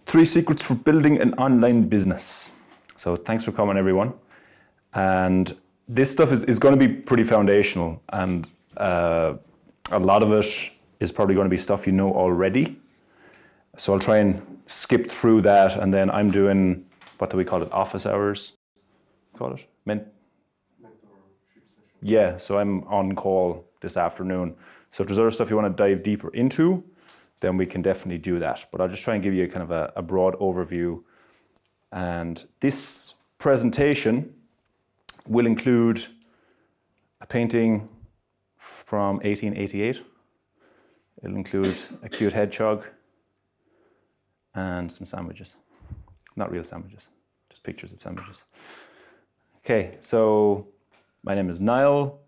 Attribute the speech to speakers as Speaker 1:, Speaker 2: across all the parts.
Speaker 1: 3 secrets for building an online business. So thanks for coming, everyone. And this stuff is going to be pretty foundational, and a lot of it is probably going to be stuff you know already. So I'll try and skip through that, and then I'm doing, what do we call it, office hours? Call it? Mentorship session. Yeah, so I'm on call this afternoon. So if there's other stuff you want to dive deeper into, then we can definitely do that. But I'll just try and give you kind of a broad overview. And this presentation will include a painting from 1888. It'll include a cute hedgehog and some sandwiches. Not real sandwiches, just pictures of sandwiches. Okay, so my name is Niall,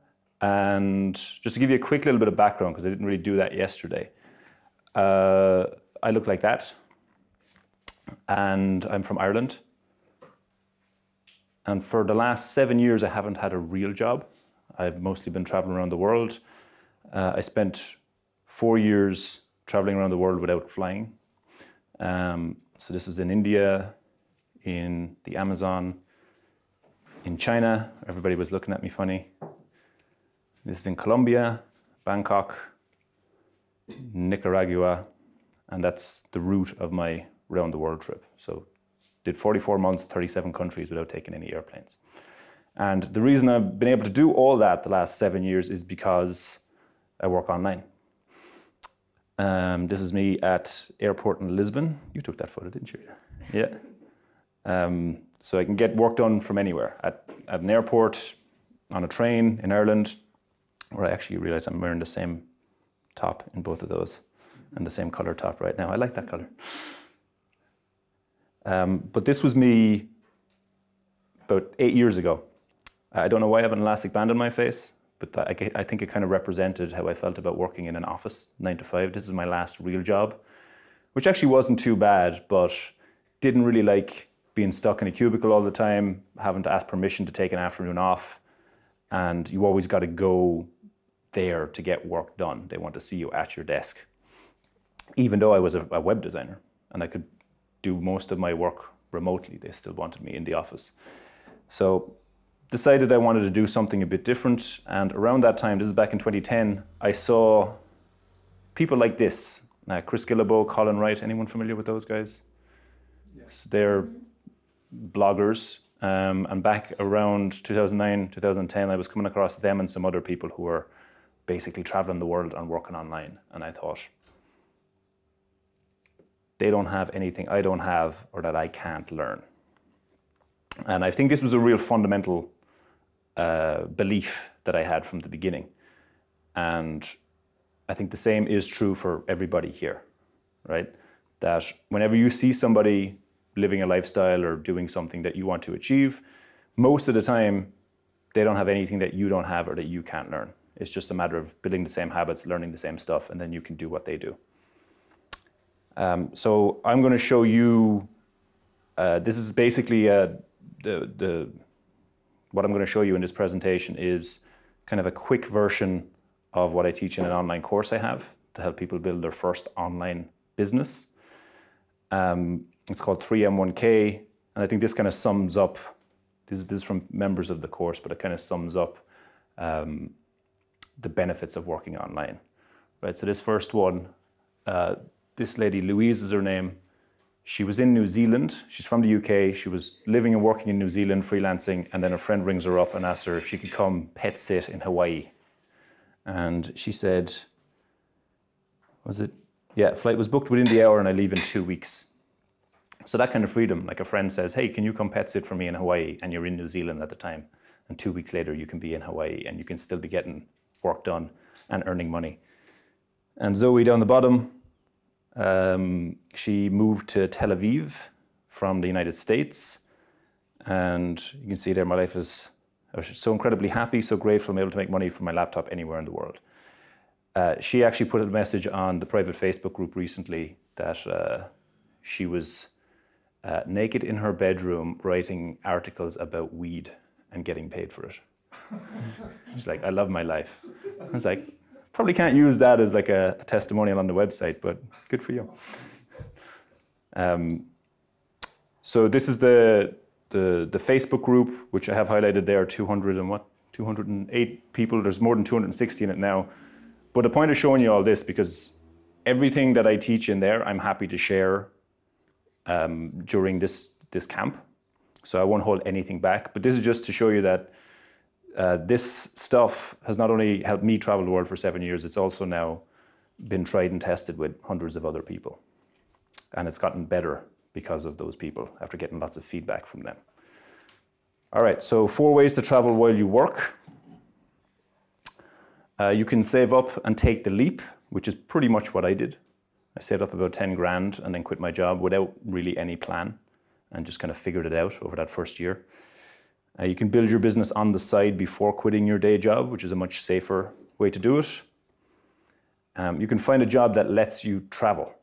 Speaker 1: and just to give you a quick little bit of background, because I didn't really do that yesterday. I look like that, and I'm from Ireland. And for the last 7 years, I haven't had a real job. I've mostly been traveling around the world. I spent 4 years traveling around the world without flying. So this was in India, in the Amazon, in China. Everybody was looking at me funny. This is in Colombia, Bangkok, Nicaragua, and that's the route of my round the world trip. So did 44 months, 37 countries without taking any airplanes. And the reason I've been able to do all that the last 7 years is because I work online. This is me at airport in Lisbon. You took that photo, didn't you? Yeah. So I can get work done from anywhere, at an airport, on a train in Ireland, where I actually realize I'm wearing the same top in both of those, and the same color top right now. I like that color. But this was me about 8 years ago. I don't know why I have an elastic band on my face, but I think it kind of represented how I felt about working in an office, 9 to 5. This is my last real job, which actually wasn't too bad, but didn't really like being stuck in a cubicle all the time, having to ask permission to take an afternoon off, and you always got to go there to get work done. They want to see you at your desk. Even though I was a web designer and I could do most of my work remotely, they still wanted me in the office. So decided I wanted to do something a bit different, and around that time, this is back in 2010, I saw people like this. Chris Guillebeau, Colin Wright, anyone familiar with those guys? Yes. They're bloggers, and back around 2009, 2010, I was coming across them and some other people who were basically traveling the world and working online, and I thought, they don't have anything I don't have or that I can't learn. And I think this was a real fundamental belief that I had from the beginning. And I think the same is true for everybody here, right? That whenever you see somebody living a lifestyle or doing something that you want to achieve, most of the time, they don't have anything that you don't have or that you can't learn. It's just a matter of building the same habits, learning the same stuff, and then you can do what they do. So I'm going to show you, this is basically what I'm going to show you in this presentation is kind of a quick version of what I teach in an online course I have to help people build their first online business. It's called 3M1K, and I think this kind of sums up, this is from members of the course, but it kind of sums up the benefits of working online, right? So this first one, this lady, Louise is her name. She was in New Zealand. She's from the UK. She was living and working in New Zealand, freelancing, and then a friend rings her up and asks her if she could come pet sit in Hawaii. And she said, was it? Yeah, flight was booked within the hour and I leave in 2 weeks. So that kind of freedom, like a friend says, hey, can you come pet sit for me in Hawaii? And you're in New Zealand at the time. And 2 weeks later, you can be in Hawaii and you can still be getting work done and earning money. And Zoe down the bottom, she moved to Tel Aviv from the United States, and you can see there my life is, I was so incredibly happy, so grateful I'm able to make money from my laptop anywhere in the world. She actually put a message on the private Facebook group recently that she was naked in her bedroom writing articles about weed and getting paid for it. She's like, I love my life. I was like, probably can't use that as like a testimonial on the website, but good for you. So this is the Facebook group, which I have highlighted there, 208 people. There's more than 260 in it now. But the point of showing you all this, because everything that I teach in there, I'm happy to share during this camp. So I won't hold anything back. But this is just to show you that this stuff has not only helped me travel the world for 7 years, it's also now been tried and tested with hundreds of other people. And it's gotten better because of those people after getting lots of feedback from them. All right, so 4 ways to travel while you work. You can save up and take the leap, which is pretty much what I did. I saved up about 10 grand and then quit my job without really any plan and just kind of figured it out over that first year. You can build your business on the side before quitting your day job, which is a much safer way to do it. You can find a job that lets you travel.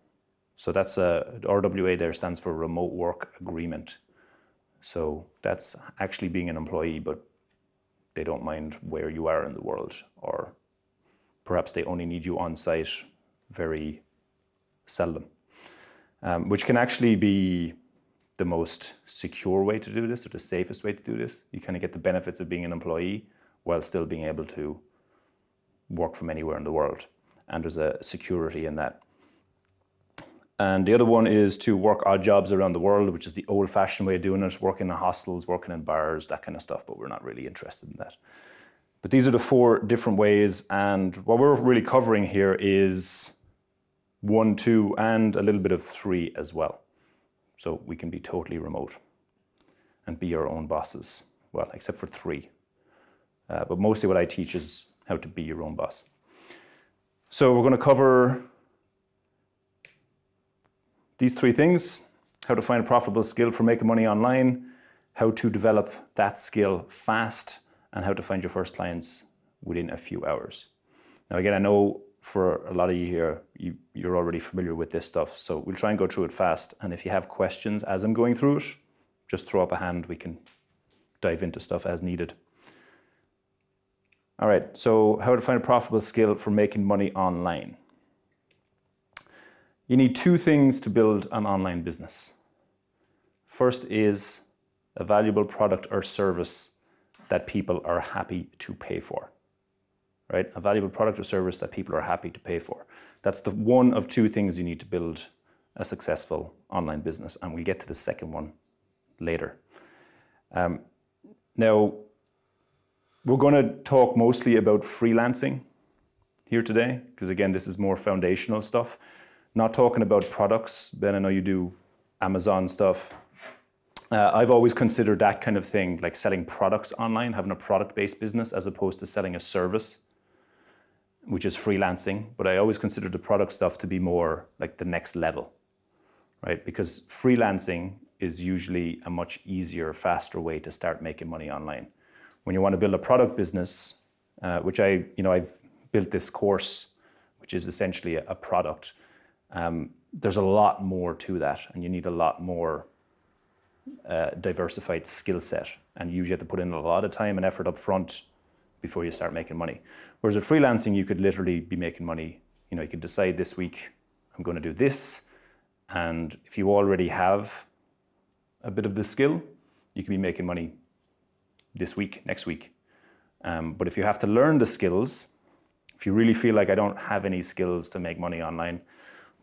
Speaker 1: So that's RWA there stands for Remote Work Agreement. So that's actually being an employee, but they don't mind where you are in the world, or perhaps they only need you on site very seldom, which can actually be the most secure way to do this, or the safest way to do this. You kind of get the benefits of being an employee while still being able to work from anywhere in the world. And there's a security in that. And the other one is to work odd jobs around the world, which is the old-fashioned way of doing it, working in hostels, working in bars, that kind of stuff, but we're not really interested in that. But these are the 4 different ways, and what we're really covering here is 1, 2, and a little bit of 3 as well. So we can be totally remote and be our own bosses. Well, except for 3. But mostly what I teach is how to be your own boss. So we're going to cover these 3 things: how to find a profitable skill for making money online, how to develop that skill fast, and how to find your first clients within a few hours. Now, again, I know for a lot of you here, you're already familiar with this stuff, so we'll try and go through it fast. And if you have questions as I'm going through it, just throw up a hand. We can dive into stuff as needed. All right, so how to find a profitable skill for making money online. You need 2 things to build an online business. First is a valuable product or service that people are happy to pay for, right? A valuable product or service that people are happy to pay for. That's the one of 2 things you need to build a successful online business, and we'll get to the second one later. Now, we're going to talk mostly about freelancing here today, because again, this is more foundational stuff. Not talking about products. Ben, I know you do Amazon stuff. I've always considered that kind of thing, like selling products online, having a product-based business as opposed to selling a service, which is freelancing. But I always considered the product stuff to be more like the next level, right? Because freelancing is usually a much easier, faster way to start making money online. When you want to build a product business, which I've built this course, which is essentially a product. There's a lot more to that, and you need a lot more diversified skill set, and you usually have to put in a lot of time and effort up front before you start making money. Whereas with freelancing, you could literally be making money. You could decide this week, I'm going to do this, and if you already have a bit of the skill, you can be making money this week, next week. But if you have to learn the skills, if you really feel like I don't have any skills to make money online,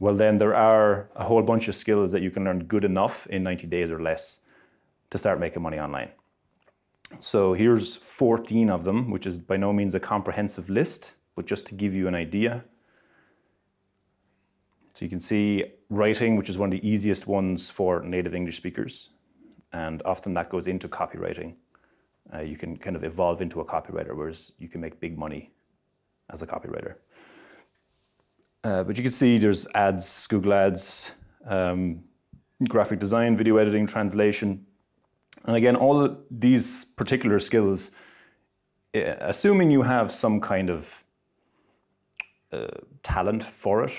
Speaker 1: well, then there are a whole bunch of skills that you can learn good enough in 90 days or less to start making money online. So here's 14 of them, which is by no means a comprehensive list, but just to give you an idea. So you can see writing, which is one of the easiest ones for native English speakers. And often that goes into copywriting. You can kind of evolve into a copywriter, whereas you can make big money as a copywriter. But you can see there's ads, Google ads, graphic design, video editing, translation. And again, all of these particular skills, assuming you have some kind of talent for it,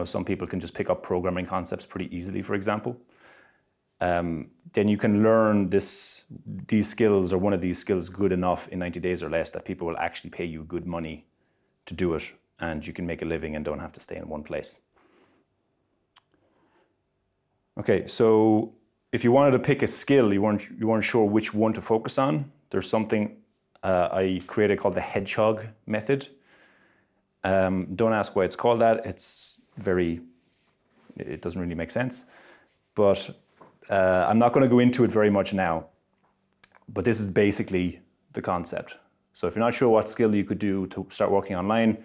Speaker 1: some people can just pick up programming concepts pretty easily, for example. Then you can learn these skills or one of these skills good enough in 90 days or less that people will actually pay you good money to do it, and you can make a living and don't have to stay in one place. Okay, so if you wanted to pick a skill, you weren't sure which one to focus on, there's something I created called the hedgehog method. Don't ask why it's called that. It doesn't really make sense. But I'm not going to go into it very much now. But this is basically the concept. So if you're not sure what skill you could do to start working online,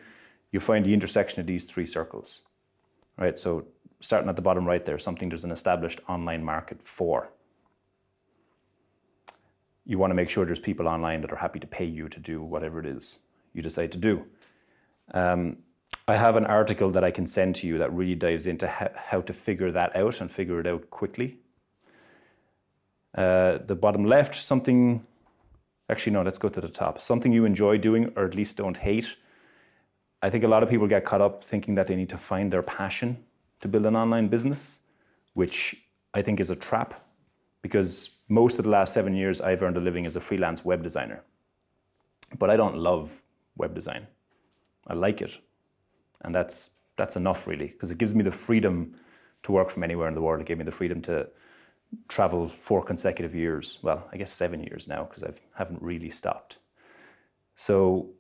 Speaker 1: you find the intersection of these three circles. Right? So starting at the bottom right there, something there's an established online market for. You want to make sure there's people online that are happy to pay you to do whatever it is you decide to do. I have an article that I can send to you that really dives into how to figure that out and figure it out quickly. The bottom left, something, actually no, let's go to the top. Something you enjoy doing or at least don't hate. I think a lot of people get caught up thinking that they need to find their passion to build an online business, which I think is a trap, because most of the last 7 years I've earned a living as a freelance web designer. But I don't love web design. I like it. And that's enough really, because it gives me the freedom to work from anywhere in the world. It gave me the freedom to travel 4 consecutive years. Well, I guess 7 years now, because I haven't really stopped. So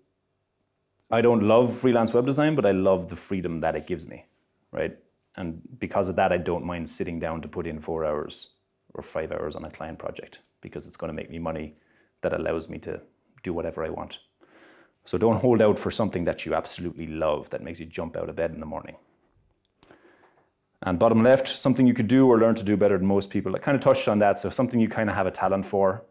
Speaker 1: I don't love freelance web design, but I love the freedom that it gives me, right? And because of that, I don't mind sitting down to put in 4 hours or 5 hours on a client project, because it's going to make me money that allows me to do whatever I want. So don't hold out for something that you absolutely love, that makes you jump out of bed in the morning. And bottom left, something you could do or learn to do better than most people. I kind of touched on that. So something you kind of have a talent for.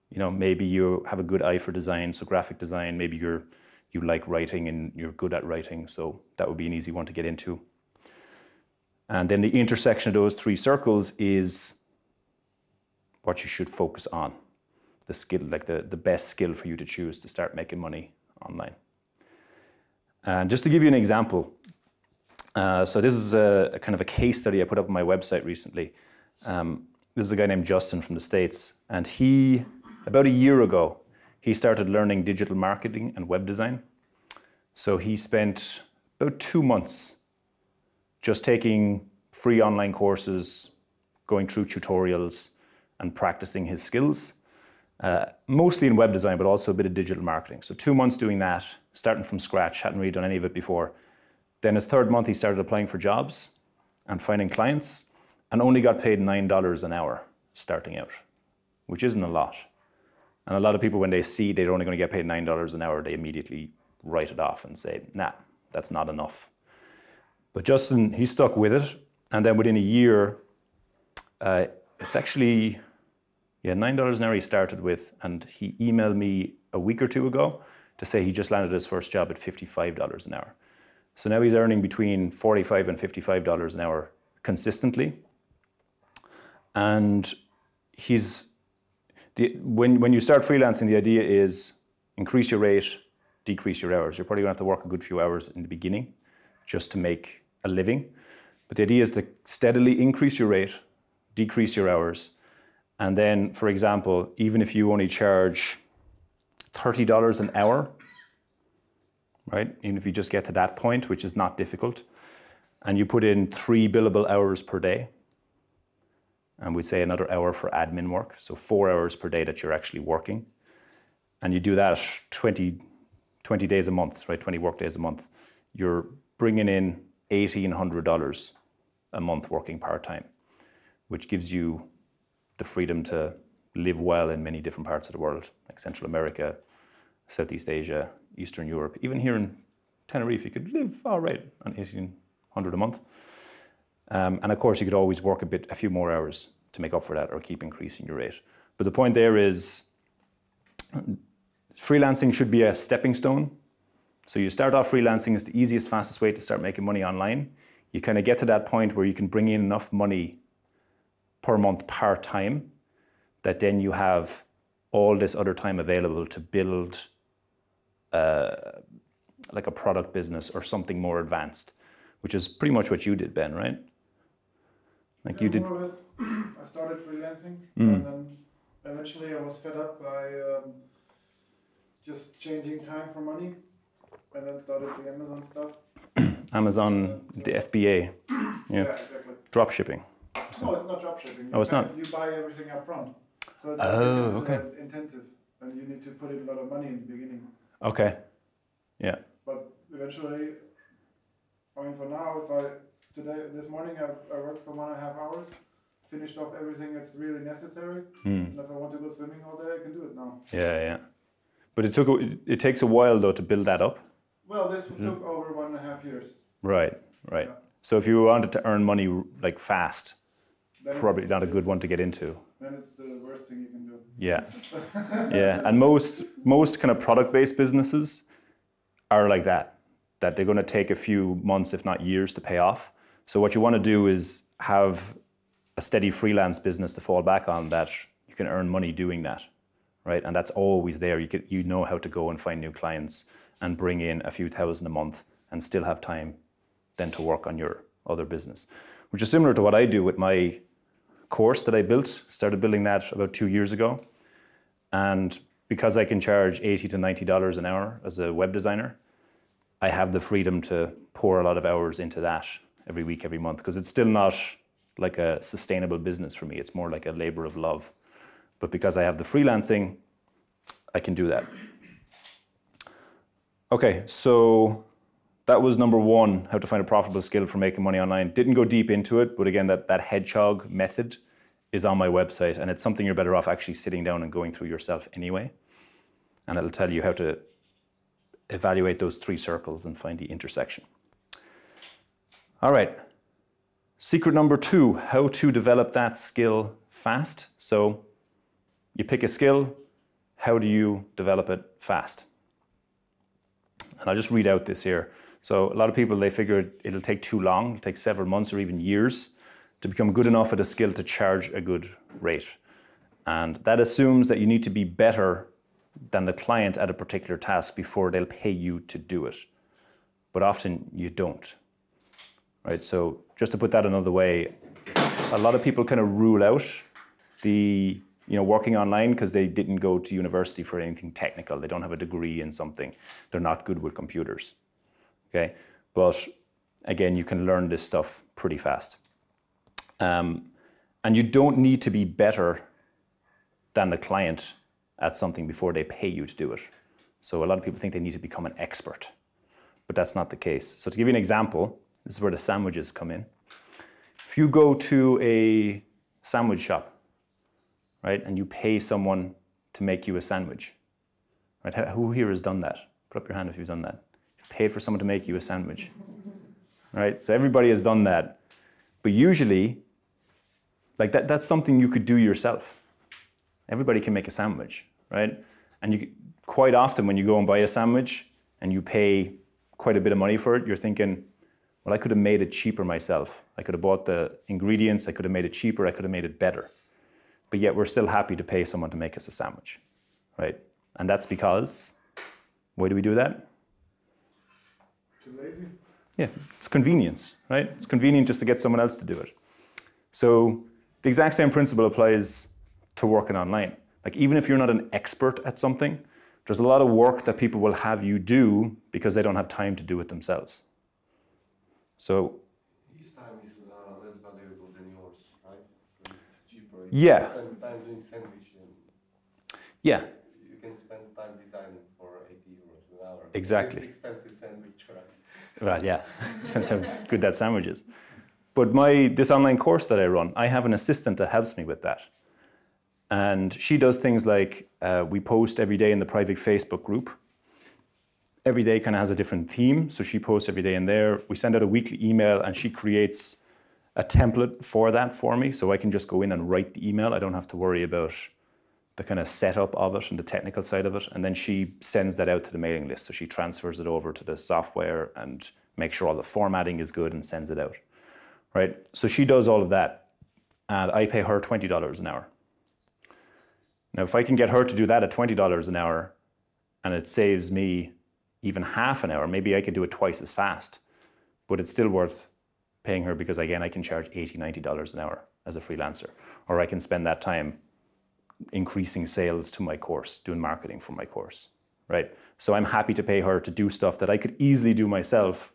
Speaker 1: You know, maybe you have a good eye for design, so graphic design. Maybe you like writing and you're good at writing, so that would be an easy one to get into. And then the intersection of those 3 circles is what you should focus on. The skill, like the best skill for you to choose to start making money online. And just to give you an example, so this is a kind of a case study I put up on my website recently. This is a guy named Justin from the States, and he, about a year ago, he started learning digital marketing and web design. So he spent about 2 months just taking free online courses, going through tutorials and practicing his skills, mostly in web design, but also a bit of digital marketing. So 2 months doing that, starting from scratch, hadn't really done any of it before. Then his 3rd month, he started applying for jobs and finding clients, and only got paid $9 an hour starting out, which isn't a lot. And a lot of people, when they see they're only going to get paid $9 an hour, they immediately write it off and say, nah, that's not enough. But Justin, he stuck with it. And then within a year, it's actually, $9 an hour he started with. And he emailed me a week or 2 ago to say he just landed his first job at $55 an hour. So now he's earning between $45 and $55 an hour consistently. And when you start freelancing, the idea is increase your rate, decrease your hours. You're probably going to have to work a good few hours in the beginning just to make a living. But the idea is to steadily increase your rate, decrease your hours. And then, for example, even if you only charge $30 an hour, right? Even if you just get to that point, which is not difficult, and you put in 3 billable hours per day, and we'd say another hour for admin work, so 4 hours per day that you're actually working, and you do that 20 days a month, right? 20 work days a month, you're bringing in $1,800 a month working part-time, which gives you the freedom to live well in many different parts of the world, like Central America, Southeast Asia, Eastern Europe. Even here in Tenerife, you could live all right on $1,800 a month. And of course, you could always work a few more hours to make up for that, or keep increasing your rate. But the point there is, freelancing should be a stepping stone. So you start off freelancing is the easiest, fastest way to start making money online. You kind of get to that point where you can bring in enough money per month part-time that then you have all this other time available to build like a product business or something more advanced, which is pretty much what you did, Ben, right? Like
Speaker 2: yeah,
Speaker 1: you did.
Speaker 2: More or less. I started freelancing, and then eventually I was fed up by just changing time for money, and then started the Amazon stuff.
Speaker 1: Amazon, the FBA, yeah,
Speaker 2: exactly.
Speaker 1: drop shipping.
Speaker 2: No, it's not dropshipping.
Speaker 1: Oh, it's not?
Speaker 2: You buy everything up front. So it's
Speaker 1: okay.
Speaker 2: intensive, and you need to put in a lot of money in the beginning.
Speaker 1: Okay. Yeah.
Speaker 2: But eventually, I mean, for now, this morning I worked for 1.5 hours, finished off everything that's really necessary, and if I want to go swimming all day, I can do it now.
Speaker 1: Yeah. But it takes a while though to build that up.
Speaker 2: Well, this took over 1.5 years.
Speaker 1: Right.
Speaker 2: Yeah.
Speaker 1: So if you wanted to earn money like fast,
Speaker 2: Then
Speaker 1: probably not a good one to get into.
Speaker 2: Then it's the worst thing you can do.
Speaker 1: Yeah. Yeah. And most kind of product-based businesses are like that they're going to take a few months, if not years, to pay off. So what you want to do is have a steady freelance business to fall back on that you can earn money doing that, right? And that's always there. You know how to go and find new clients and bring in a few thousand a month and still have time then to work on your other business, which is similar to what I do with my course that I built. Started building that about 2 years ago. And because I can charge $80 to $90 an hour as a web designer, I have the freedom to pour a lot of hours into that every week, every month, because it's still not like a sustainable business for me. It's more like a labor of love. But because I have the freelancing, I can do that. Okay, so that was number one, how to find a profitable skill for making money online. Didn't go deep into it, but again, that hedgehog method is on my website, and it's something you're better off actually sitting down and going through yourself anyway. And it'll tell you how to evaluate those 3 circles and find the intersection. All right, secret number 2, how to develop that skill fast. So you pick a skill, how do you develop it fast? And I'll just read out this here. So a lot of people, they figure it'll take too long, it'll take several months or even years to become good enough at a skill to charge a good rate. And that assumes that you need to be better than the client at a particular task before they'll pay you to do it. But often you don't, right? So just to put that another way, a lot of people kind of rule out working online because they didn't go to university for anything technical. They don't have a degree in something. They're not good with computers, okay? But again, you can learn this stuff pretty fast. And you don't need to be better than the client at something before they pay you to do it. So a lot of people think they need to become an expert, but that's not the case. So to give you an example, this is where the sandwiches come in. If you go to a sandwich shop, right, and you pay someone to make you a sandwich, right? Who here has done that? Put up your hand if you've done that. You've paid for someone to make you a sandwich, right? So everybody has done that, but usually, like that's something you could do yourself. Everybody can make a sandwich, right? And quite often when you go and buy a sandwich and you pay quite a bit of money for it, you're thinking, well, I could have made it cheaper myself. I could have bought the ingredients, I could have made it cheaper, I could have made it better. But yet we're still happy to pay someone to make us a sandwich, right? And that's because, why do we do that?
Speaker 2: Too lazy?
Speaker 1: Yeah, it's convenience, right? It's convenient just to get someone else to do it. So the exact same principle applies to working online. Like even if you're not an expert at something, there's a lot of work that people will have you do because they don't have time to do it themselves. So
Speaker 3: his time is less valuable than yours, right? So it's cheaper.
Speaker 1: Yeah.
Speaker 3: You spend time doing sandwich and
Speaker 1: yeah,
Speaker 3: you can spend time designing for 80 euros an hour.
Speaker 1: Exactly.
Speaker 3: It's expensive sandwich, right?
Speaker 1: right, yeah, depends how good that sandwich is. But this online course that I run, I have an assistant that helps me with that. And she does things like, we post every day in the private Facebook group. Every day kind of has a different theme, so she posts every day in there. We send out a weekly email and she creates a template for that for me, so I can just go in and write the email. I don't have to worry about the kind of setup of it and the technical side of it. And then she sends that out to the mailing list. So she transfers it over to the software and makes sure all the formatting is good and sends it out, right? So she does all of that and I pay her $20 an hour. Now, if I can get her to do that at $20 an hour and it saves me even half an hour, maybe I could do it twice as fast, but it's still worth paying her because again, I can charge $80, $90 an hour as a freelancer, or I can spend that time increasing sales to my course, doing marketing for my course, right? So I'm happy to pay her to do stuff that I could easily do myself,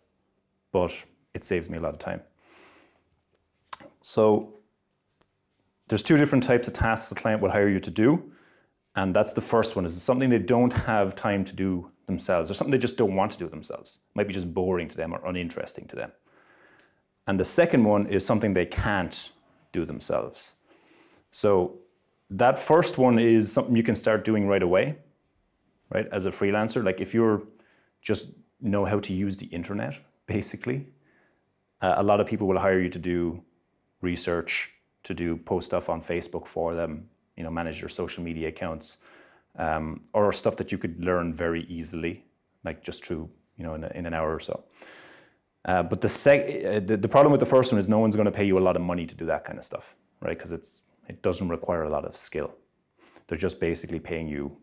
Speaker 1: but it saves me a lot of time. So there's two different types of tasks the client will hire you to do. And that's the first one, is something they don't have time to do themselves, or something they just don't want to do themselves. It might be just boring to them or uninteresting to them. And the second one is something they can't do themselves. So that first one is something you can start doing right away, right? As a freelancer, like if you're just know how to use the internet, basically, a lot of people will hire you to do research, to do post stuff on Facebook for them, you know, manage your social media accounts, or stuff that you could learn very easily, like just through, you know, in an hour or so. But the problem with the first one is no one's going to pay you a lot of money to do that kind of stuff, right? Because it doesn't require a lot of skill. They're just basically paying you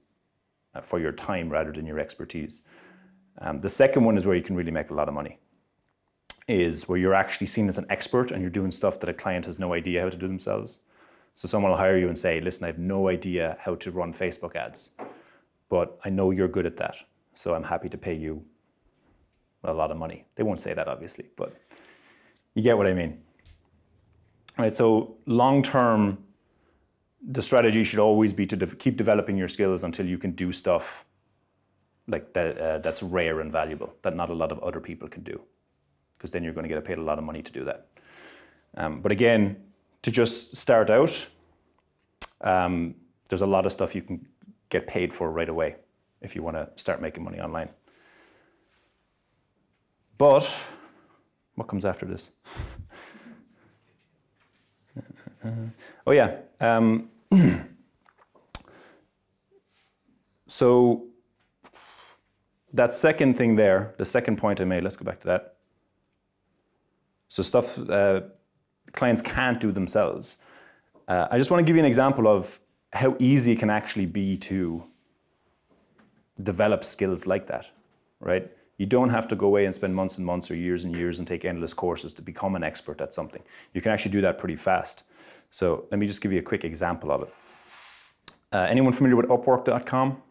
Speaker 1: for your time rather than your expertise. The second one is where you can really make a lot of money, is where you're actually seen as an expert and you're doing stuff that a client has no idea how to do themselves. So someone will hire you and say, listen, I have no idea how to run Facebook ads, but I know you're good at that, so I'm happy to pay you a lot of money. They won't say that, obviously, but you get what I mean. All right, so long-term, the strategy should always be to keep developing your skills until you can do stuff like that that's rare and valuable, that not a lot of other people can do, because then you're going to get paid a lot of money to do that. But again, to just start out, there's a lot of stuff you can get paid for right away if you want to start making money online. But what comes after this? Oh yeah. So that second thing there, the second point I made, let's go back to that. So stuff clients can't do themselves. I just want to give you an example of how easy it can actually be to develop skills like that, right? You don't have to go away and spend months and months or years and years and take endless courses to become an expert at something. You can actually do that pretty fast. So let me just give you a quick example of it. Anyone familiar with Upwork.com?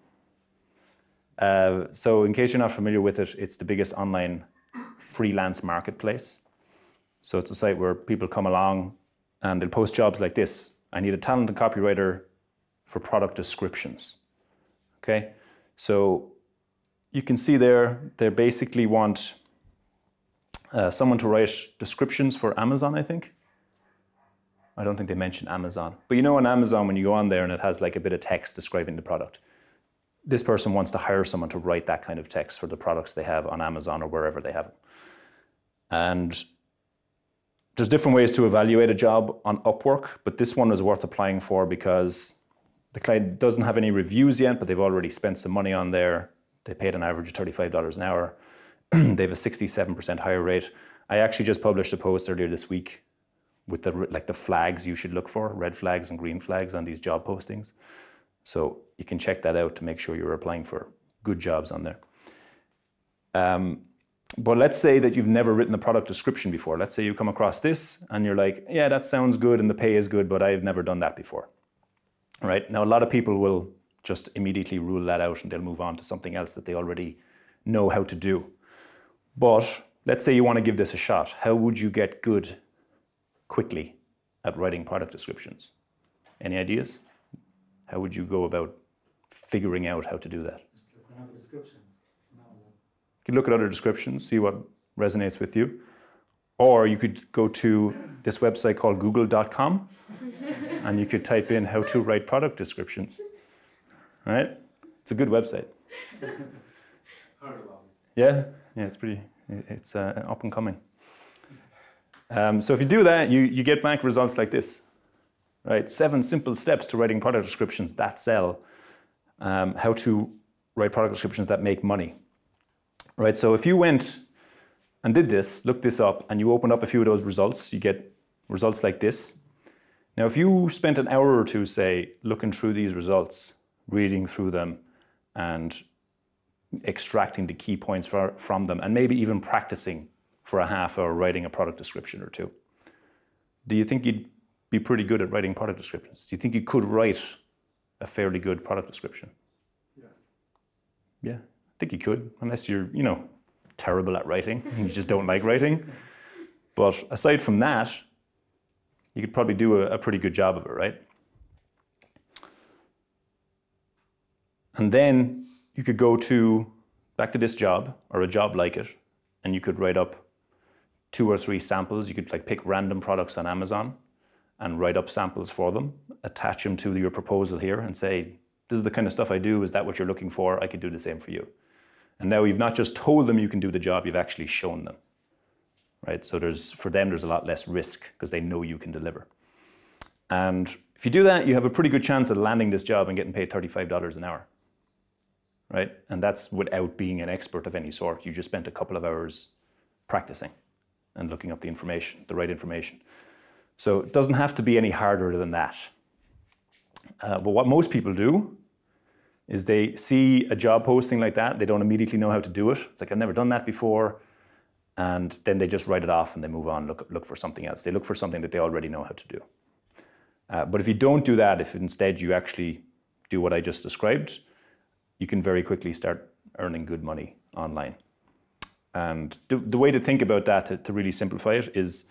Speaker 1: So in case you're not familiar with it, it's the biggest online freelance marketplace. So it's a site where people come along and they'll post jobs like this. I need a talented copywriter for product descriptions. Okay, so you can see there, they basically want someone to write descriptions for Amazon, I think. I don't think they mentioned Amazon. But you know on Amazon, when you go on there and it has like a bit of text describing the product, this person wants to hire someone to write that kind of text for the products they have on Amazon or wherever they have them. And there's different ways to evaluate a job on Upwork, but this one is worth applying for because the client doesn't have any reviews yet, but they've already spent some money on there. They paid an average of $35 an hour. They have a 67% hire rate. I actually just published a post earlier this week with the flags you should look for, red flags and green flags on these job postings. So you can check that out to make sure you're applying for good jobs on there. But let's say that you've never written a product description before. Let's say you come across this and you're like, yeah, that sounds good and the pay is good, but I've never done that before. Right? Now, a lot of people will just immediately rule that out and they'll move on to something else that they already know how to do. But let's say you want to give this a shot. How would you get good quickly at writing product descriptions? Any ideas? How would you go about figuring out how to do that?
Speaker 2: Just look at another description.
Speaker 1: You could look at other descriptions, see what resonates with you. Or you could go to this website called google.com and you could type in how to write product descriptions. All right? It's a good website. Yeah, it's up and coming. So if you do that, you get back results like this, right? 7 simple steps to writing product descriptions that sell. How to write product descriptions that make money. Right, so if you went and did this, looked this up, and you opened up a few of those results, you get results like this. Now, if you spent an hour or two, say, looking through these results, reading through them, and extracting the key points from them, and maybe even practicing for a half hour writing a product description or two, do you think you'd be pretty good at writing product descriptions? Do you think you could write a fairly good product description?
Speaker 2: Yes.
Speaker 1: Yeah. I think you could, unless you're, terrible at writing and you just don't like writing. But aside from that, you could probably do a pretty good job of it, right? And then you could go back to this job or a job like it, and you could write up 2 or 3 samples. You could like pick random products on Amazon and write up samples for them, attach them to your proposal here and say, this is the kind of stuff I do. Is that what you're looking for? I could do the same for you. And now you've not just told them you can do the job, you've actually shown them, right? So for them, there's a lot less risk because they know you can deliver. And if you do that, you have a pretty good chance of landing this job and getting paid $35 an hour, right? And that's without being an expert of any sort. You just spent a couple of hours practicing and looking up the information, the right information. So it doesn't have to be any harder than that. But what most people do is they see a job posting like that, they don't immediately know how to do it. It's like, I've never done that before. And then they just write it off and they move on, look for something else. They look for something that they already know how to do. But if you don't do that, if instead you actually do what I just described, you can very quickly start earning good money online. And the way to think about that, to really simplify it, is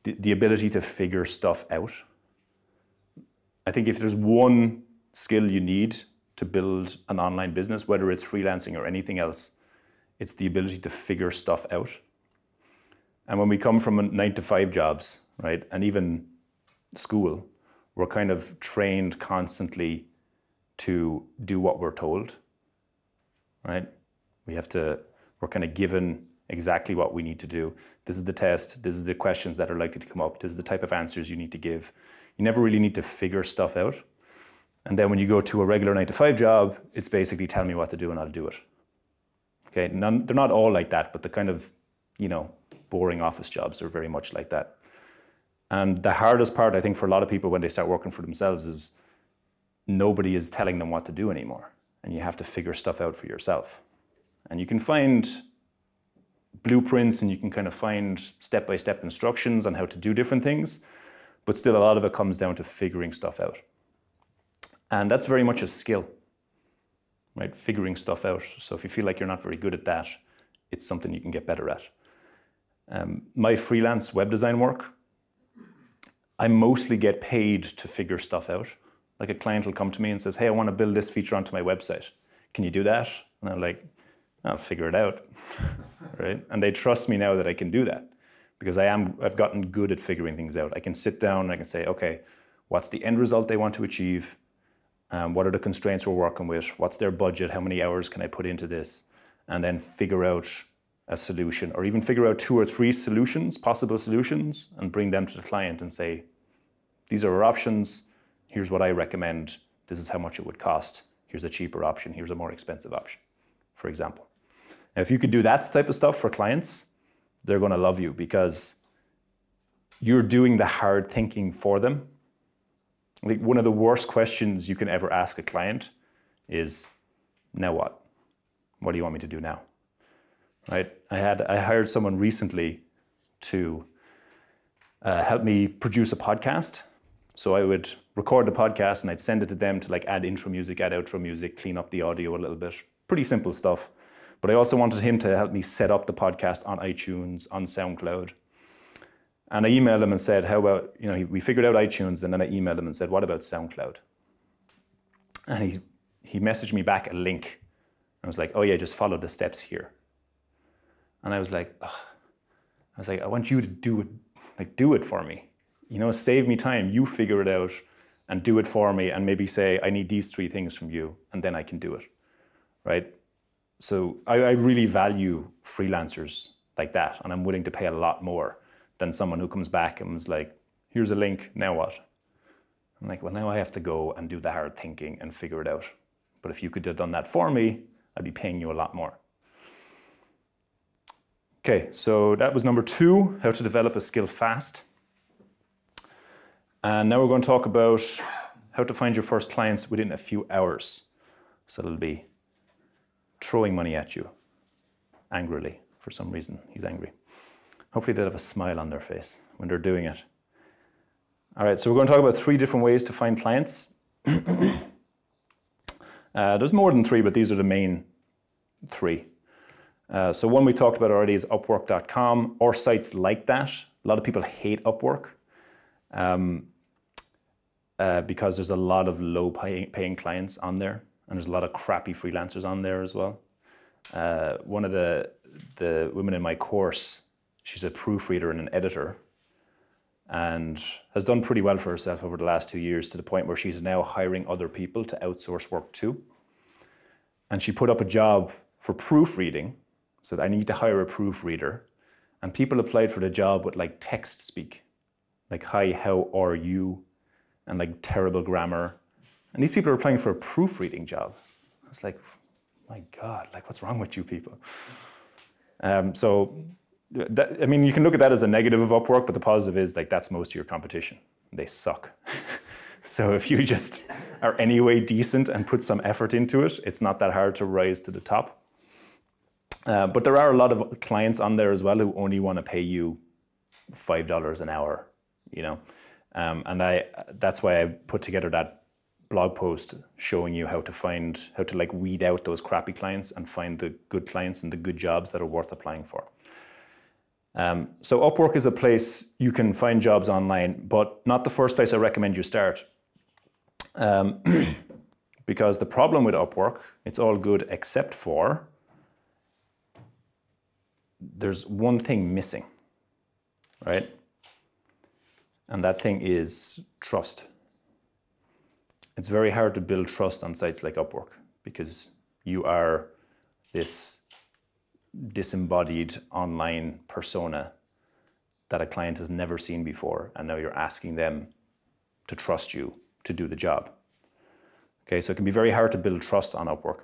Speaker 1: the ability to figure stuff out. I think if there's one skill you need to build an online business, whether it's freelancing or anything else, it's the ability to figure stuff out. And when we come from 9-to-5 jobs, right, and even school, we're kind of trained constantly to do what we're told, right? We're kind of given exactly what we need to do. This is the test, this is the questions that are likely to come up, this is the type of answers you need to give. You never really need to figure stuff out. And then when you go to a regular 9-to-5 job, it's basically tell me what to do and I'll do it. Okay, they're not all like that, but the kind of, boring office jobs are very much like that. And the hardest part, I think, for a lot of people when they start working for themselves is nobody is telling them what to do anymore. And you have to figure stuff out for yourself. And you can find blueprints and you can kind of find step-by-step instructions on how to do different things, but still a lot of it comes down to figuring stuff out. And that's very much a skill, right? Figuring stuff out. So if you feel like you're not very good at that, it's something you can get better at. My freelance web design work, I mostly get paid to figure stuff out. Like a client will come to me and says, hey, I want to build this feature onto my website. Can you do that? And I'm like, I'll figure it out, right? And they trust me now that I can do that because I've gotten good at figuring things out. I can sit down and I can say, okay, what's the end result they want to achieve? What are the constraints we're working with? What's their budget? How many hours can I put into this? And then figure out a solution, or even figure out 2 or 3 solutions, possible solutions, and bring them to the client and say, these are our options. Here's what I recommend. This is how much it would cost. Here's a cheaper option. Here's a more expensive option, for example. Now, if you could do that type of stuff for clients, they're going to love you because you're doing the hard thinking for them. Like one of the worst questions you can ever ask a client is, now what? What do you want me to do now? Right? I hired someone recently to help me produce a podcast. So I would record the podcast and I'd send it to them to like add intro music, add outro music, clean up the audio a little bit. Pretty simple stuff. But I also wanted him to help me set up the podcast on iTunes, on SoundCloud. And I emailed him and said, how about, we figured out iTunes, and then I emailed him and said, what about SoundCloud? And he messaged me back a link. I was like, oh yeah, just follow the steps here. And I was like, I want you to do it for me. Save me time, you figure it out and do it for me and maybe say, I need these 3 things from you and then I can do it, right? So I really value freelancers like that, and I'm willing to pay a lot more than someone who comes back and was like, here's a link, now what? I'm like, well, now I have to go and do the hard thinking and figure it out. But if you could have done that for me, I'd be paying you a lot more. Okay, so that was number 2, how to develop a skill fast. And now we're going to talk about how to find your first clients within a few hours. So it'll be throwing money at you angrily. For some reason, he's angry. Hopefully they'll have a smile on their face when they're doing it. All right, so we're going to talk about 3 different ways to find clients. There's more than 3, but these are the main 3. So one we talked about already is Upwork.com or sites like that. A lot of people hate Upwork. because there's a lot of low paying clients on there, and there's a lot of crappy freelancers on there as well. One of the women in my course, she's a proofreader and an editor, and has done pretty well for herself over the last 2 years, to the point where she's now hiring other people to outsource work to. And she put up a job for proofreading, said, I need to hire a proofreader. And people applied for the job with like text speak, like, hi, how are you? And like terrible grammar. And these people are applying for a proofreading job. It's like, my God, like, what's wrong with you people? So, I mean, you can look at that as a negative of Upwork, but the positive is, like, that's most of your competition. They suck. So if you just are anyway decent and put some effort into it, it's not that hard to rise to the top. But there are a lot of clients on there as well who only want to pay you $5 an hour, you know. And that's why I put together that blog post showing you how to like weed out those crappy clients and find the good clients and the good jobs that are worth applying for. So Upwork is a place you can find jobs online, but not the first place I recommend you start. Because the problem with Upwork, it's all good except for there's one thing missing, right? And that thing is trust. It's very hard to build trust on sites like Upwork because you are this disembodied online persona that a client has never seen before, and now you're asking them to trust you to do the job. Okay, so it can be very hard to build trust on Upwork.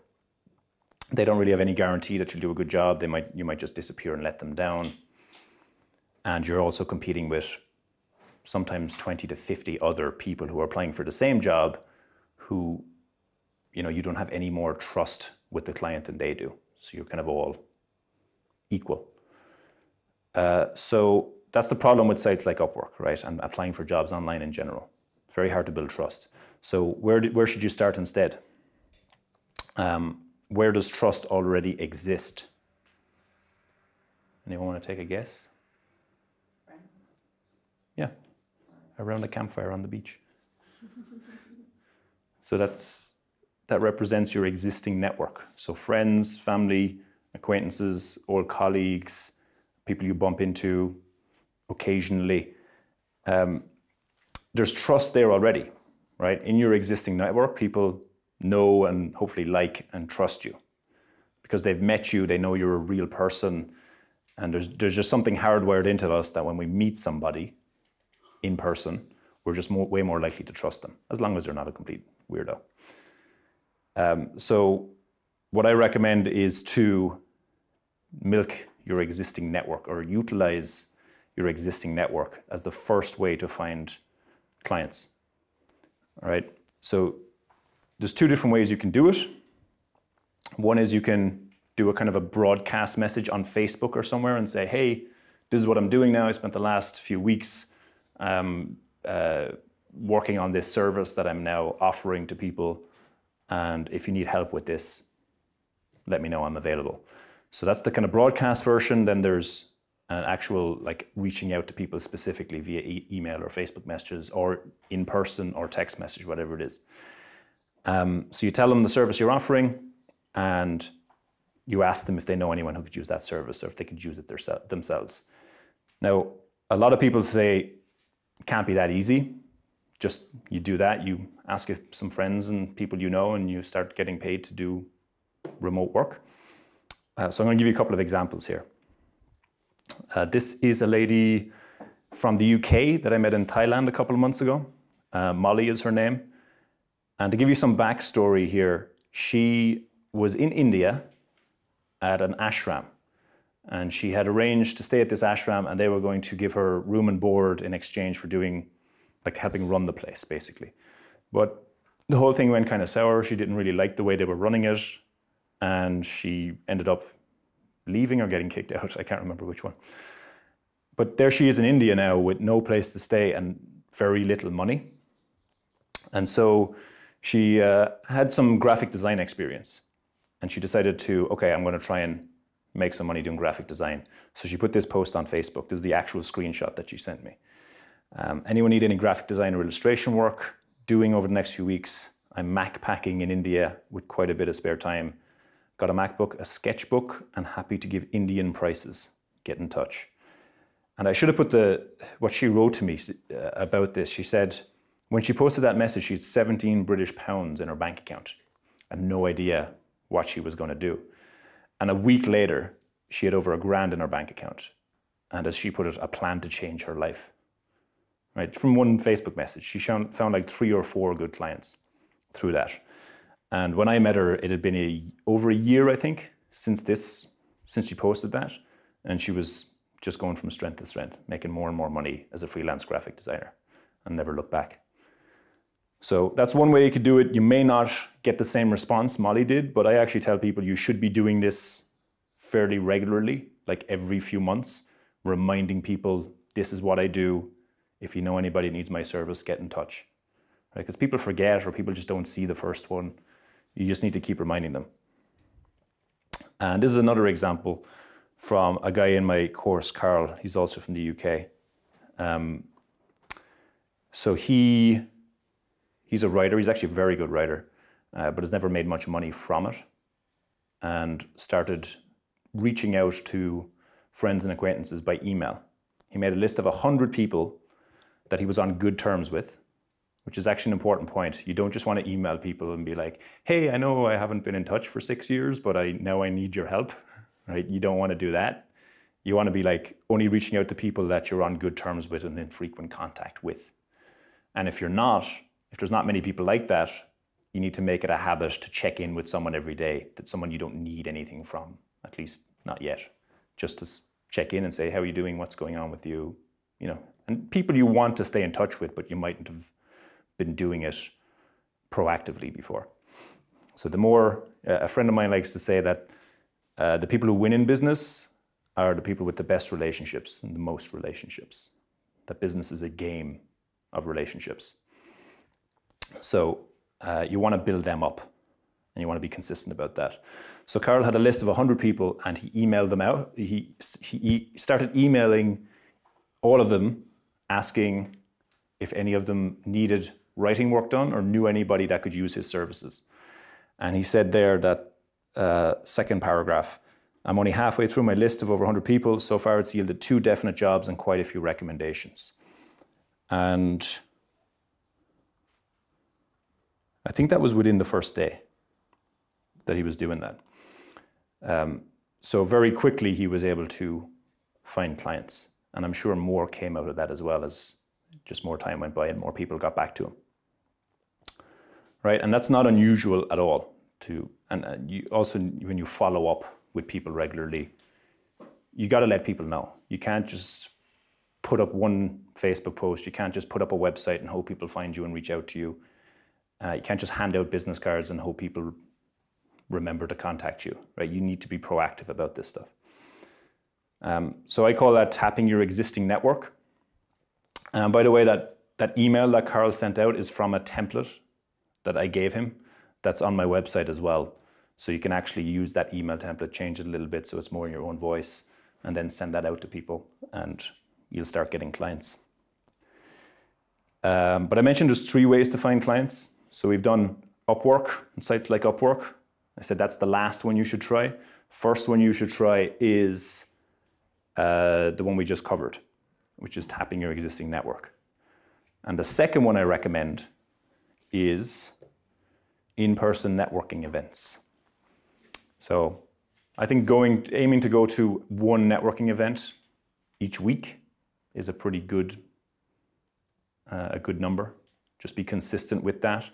Speaker 1: They don't really have any guarantee that you'll do a good job. You might just disappear and let them down. And you're also competing with sometimes 20 to 50 other people who are applying for the same job who, you know, you don't have any more trust with the client than they do. So you're kind of all equal. So that's the problem with sites like Upwork, right? And applying for jobs online in general. It's very hard to build trust. So where should you start instead? Where does trust already exist? Anyone want to take a guess?
Speaker 4: Friends.
Speaker 1: Yeah, around a campfire on the beach. So that represents your existing network. So friends, family, acquaintances, old colleagues, people you bump into occasionally. There's trust there already, right? In your existing network, people know and hopefully like and trust you because they've met you, they know you're a real person, and there's just something hardwired into us that when we meet somebody in person, we're just way more likely to trust them, as long as they're not a complete weirdo. So what I recommend is to milk your existing network or utilize your existing network as the first way to find clients. All right, so there's two different ways you can do it. One is you can do a kind of a broadcast message on Facebook or somewhere and say, hey, this is what I'm doing now. I spent the last few weeks working on this service that I'm now offering to people. And if you need help with this, let me know, I'm available. So that's the kind of broadcast version. Then there's an actual like reaching out to people specifically via email or Facebook messages or in person or text message, whatever it is. So you tell them the service you're offering and you ask them if they know anyone who could use that service or if they could use it themselves. Now, a lot of people say it can't be that easy. Just you do that, you ask some friends and people you know and you start getting paid to do remote work. So I'm going to give you a couple of examples here. This is a lady from the UK that I met in Thailand a couple of months ago. Molly is her name. And to give you some backstory here, she was in India at an ashram. And she had arranged to stay at this ashram and they were going to give her room and board in exchange for doing, like helping run the place, basically. But the whole thing went kind of sour. She didn't really like the way they were running it. And she ended up leaving or getting kicked out. I can't remember which one. But there she is in India now with no place to stay and very little money. And so she had some graphic design experience. And she decided to, okay, I'm going to try and make some money doing graphic design. So she put this post on Facebook. This is the actual screenshot that she sent me. Anyone need any graphic design or illustration work doing over the next few weeks? I'm Mac packing in India with quite a bit of spare time. Got a MacBook, a sketchbook, and happy to give Indian prices. Get in touch. And I should have put what she wrote to me about this. She said, when she posted that message, she had 17 British pounds in her bank account and no idea what she was going to do. And a week later, she had over £1,000 in her bank account. And as she put it, a plan to change her life. Right? From one Facebook message, she found like 3 or 4 good clients through that. And when I met her, it had been over a year, I think, since she posted that. And she was just going from strength to strength, making more and more money as a freelance graphic designer and never looked back. So that's one way you could do it. You may not get the same response Molly did, but I actually tell people you should be doing this fairly regularly, like every few months, reminding people, this is what I do. If you know anybody that needs my service, get in touch. Right? Because people forget or people just don't see the first one. You just need to keep reminding them. And this is another example from a guy in my course, Carl. He's also from the UK. So he's a writer. He's actually a very good writer, but has never made much money from it, and started reaching out to friends and acquaintances by email. He made a list of 100 people that he was on good terms with, which is actually an important point. You don't just want to email people and be like, hey, I know I haven't been in touch for 6 years, but now I need your help, right? You don't want to do that. You want to be like only reaching out to people that you're on good terms with and in frequent contact with. And if there's not many people like that, you need to make it a habit to check in with someone every day, that someone you don't need anything from, at least not yet. Just to check in and say, how are you doing? What's going on with you? You know, and people you want to stay in touch with, but you mightn't have been doing it proactively before. So the more, a friend of mine likes to say that the people who win in business are the people with the best relationships and the most relationships. That business is a game of relationships. So you want to build them up and you want to be consistent about that. So Carl had a list of 100 people and he emailed them out. He started emailing all of them, asking if any of them needed writing work done or knew anybody that could use his services. And he said there that second paragraph, I'm only halfway through my list of over 100 people. So far it's yielded 2 definite jobs and quite a few recommendations. And I think that was within the first day that he was doing that. So very quickly he was able to find clients. And I'm sure more came out of that as well, as just more time went by and more people got back to him. Right, and that's not unusual at all. And you also, when you follow up with people regularly, you got to let people know. You can't just put up one Facebook post. You can't just put up a website and hope people find you and reach out to you. You can't just hand out business cards and hope people remember to contact you, right? You need to be proactive about this stuff. So I call that tapping your existing network. By the way, that email that Carl sent out is from a template that I gave him. That's on my website as well. So you can actually use that email template, change it a little bit so it's more in your own voice, and then send that out to people and you'll start getting clients. But I mentioned there's 3 ways to find clients. So we've done Upwork and sites like Upwork. I said that's the last one you should try. First one you should try is the one we just covered, which is tapping your existing network. And the second one I recommend is in-person networking events. So I think aiming to go to one networking event each week is a pretty good, a good number. Just be consistent with that.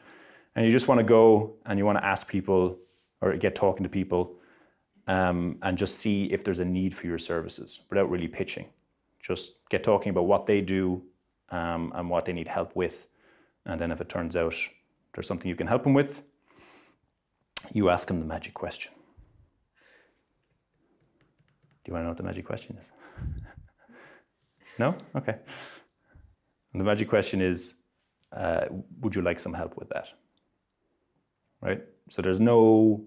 Speaker 1: And you just want to go and you want to ask people or get talking to people and just see if there's a need for your services without really pitching. Just get talking about what they do and what they need help with. And then if it turns out there's something you can help them with, you ask them the magic question. Do you want to know what the magic question is? No? Okay. And the magic question is, would you like some help with that? Right? So there's no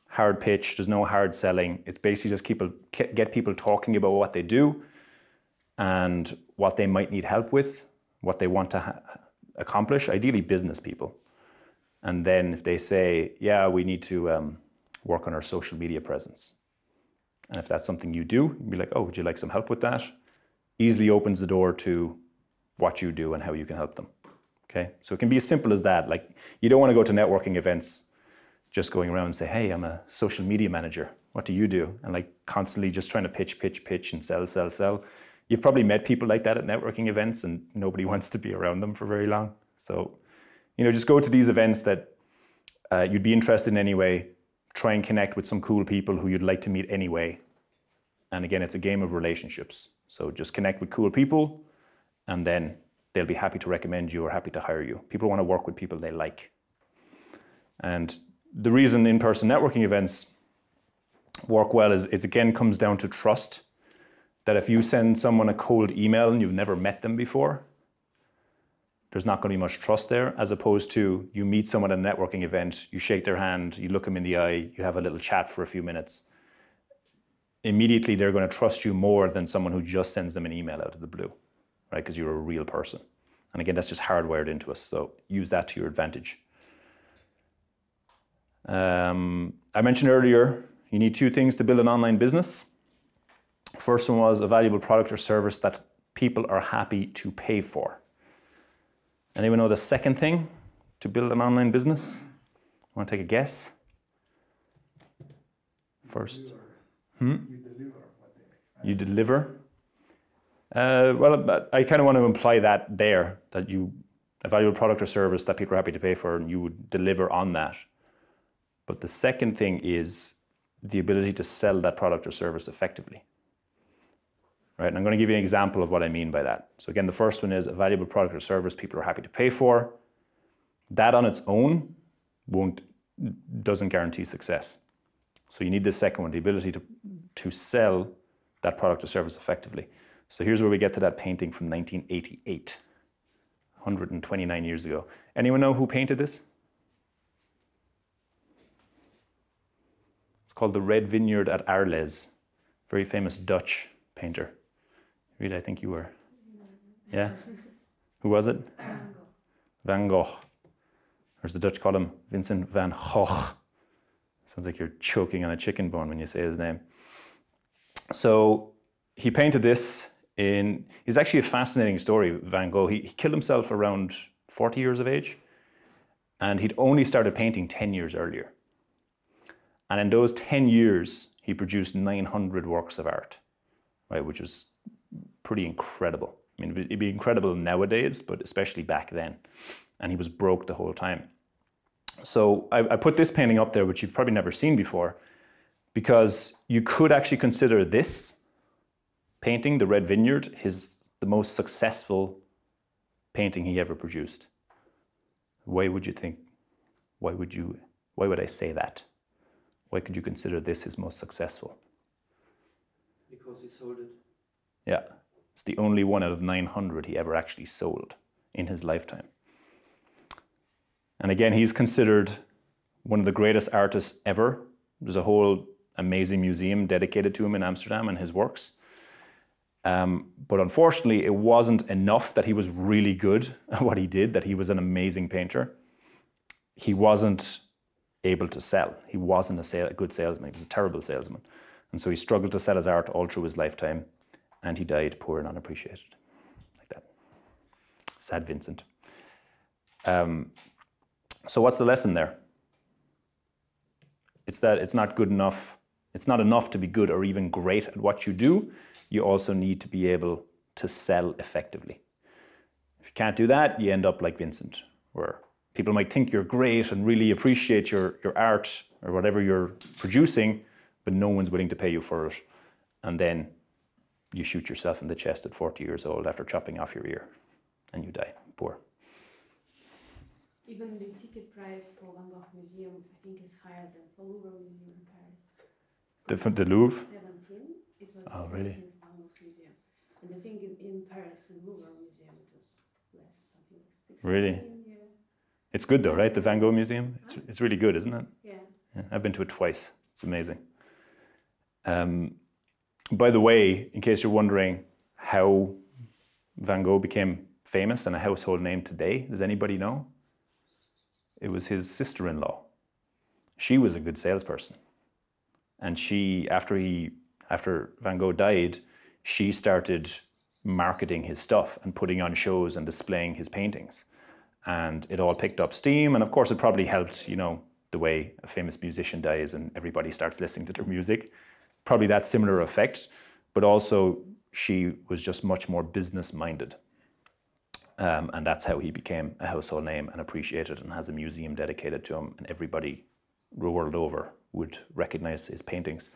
Speaker 1: hard pitch, there's no hard selling. It's basically just get people talking about what they do and what they might need help with what they want to accomplish, ideally business people. And then if they say, yeah, we need to work on our social media presence. And if that's something you do, you'd be like, oh, would you like some help with that? Easily opens the door to what you do and how you can help them. Okay, so it can be as simple as that. Like, you don't want to go to networking events just going around and say, hey, I'm a social media manager. What do you do? And like constantly just trying to pitch and sell. You've probably met people like that at networking events and nobody wants to be around them for very long. So, you know, just go to these events that you'd be interested in anyway. Try and connect with some cool people who you'd like to meet anyway. And again, it's a game of relationships. So just connect with cool people and then they'll be happy to recommend you or happy to hire you. People want to work with people they like. And the reason in-person networking events work well is it again comes down to trust. That if you send someone a cold email and you've never met them before, there's not going to be much trust there, as opposed to you meet someone at a networking event, you shake their hand, you look them in the eye, you have a little chat for a few minutes. Immediately they're going to trust you more than someone who just sends them an email out of the blue, right? Because you're a real person. And again, that's just hardwired into us. So use that to your advantage. I mentioned earlier, you need two things to build an online business. First one was a valuable product or service that people are happy to pay for. Anyone know the second thing to build an online business? Want to take a guess? First.
Speaker 2: You deliver what they
Speaker 1: You deliver? Well, I kind of want to imply that there, that you, a valuable product or service that people are happy to pay for, and you would deliver on that. But the second thing is the ability to sell that product or service effectively. Right, and I'm going to give you an example of what I mean by that. So again, the first one is a valuable product or service people are happy to pay for. That on its own doesn't guarantee success. So you need the second one, the ability to sell that product or service effectively. So here's where we get to that painting from 1988, 129 years ago. Anyone know who painted this? It's called the Red Vineyard at Arles, very famous Dutch painter. Really, I think you were. Yeah? Who was it? Van Gogh. Or as the Dutch call him, Vincent van Gogh. Sounds like you're choking on a chicken bone when you say his name. So he painted this in, it's actually a fascinating story, Van Gogh. He killed himself around 40 years of age, and he'd only started painting 10 years earlier. And in those 10 years, he produced 900 works of art, right, which was pretty incredible. I mean, it'd be incredible nowadays, but especially back then. And he was broke the whole time. So I put this painting up there, which you've probably never seen before, because you could actually consider this painting, the Red Vineyard, the most successful painting he ever produced. Why would you think? Why would I say that? Why could you consider this his most successful?
Speaker 4: Because he sold it.
Speaker 1: Yeah, it's the only one out of 900 he ever actually sold in his lifetime. And again, he's considered one of the greatest artists ever. There's a whole amazing museum dedicated to him in Amsterdam and his works. But unfortunately, it wasn't enough that he was really good at what he did, that he was an amazing painter. He wasn't able to sell. He wasn't a good salesman. He was a terrible salesman. And so he struggled to sell his art all through his lifetime, and he died poor and unappreciated, like that. Sad Vincent. So what's the lesson there? It's that it's not good enough. It's not enough to be good or even great at what you do. You also need to be able to sell effectively. If you can't do that, you end up like Vincent, where people might think you're great and really appreciate your art or whatever you're producing, but no one's willing to pay you for it. And then you shoot yourself in the chest at 40 years old after chopping off your ear, and you die poor.
Speaker 5: Even the ticket price for Van Gogh Museum, I think, is higher than for Louvre Museum in Paris.
Speaker 1: The Louvre?
Speaker 5: 17. It was
Speaker 1: Oh,
Speaker 5: the
Speaker 1: really?
Speaker 5: 17th Van Gogh Museum. And I think in Paris, in Louvre Museum, it was less, I think 16.
Speaker 1: Really?
Speaker 5: Yeah.
Speaker 1: It's good though, right? The Van Gogh Museum? It's really good, isn't it?
Speaker 5: Yeah.
Speaker 1: Yeah, I've been to it twice. It's amazing. By the way, in case you're wondering how Van Gogh became famous and a household name today? Does anybody know? It was his sister-in-law. She was a good salesperson. And she, after Van Gogh died, she started marketing his stuff and putting on shows and displaying his paintings. And it all picked up steam. And of course, it probably helped, you know, the way a famous musician dies and everybody starts listening to their music. Probably that similar effect. But also, she was just much more business-minded. And that's how he became a household name and appreciated and has a museum dedicated to him. And everybody the world over would recognize his paintings.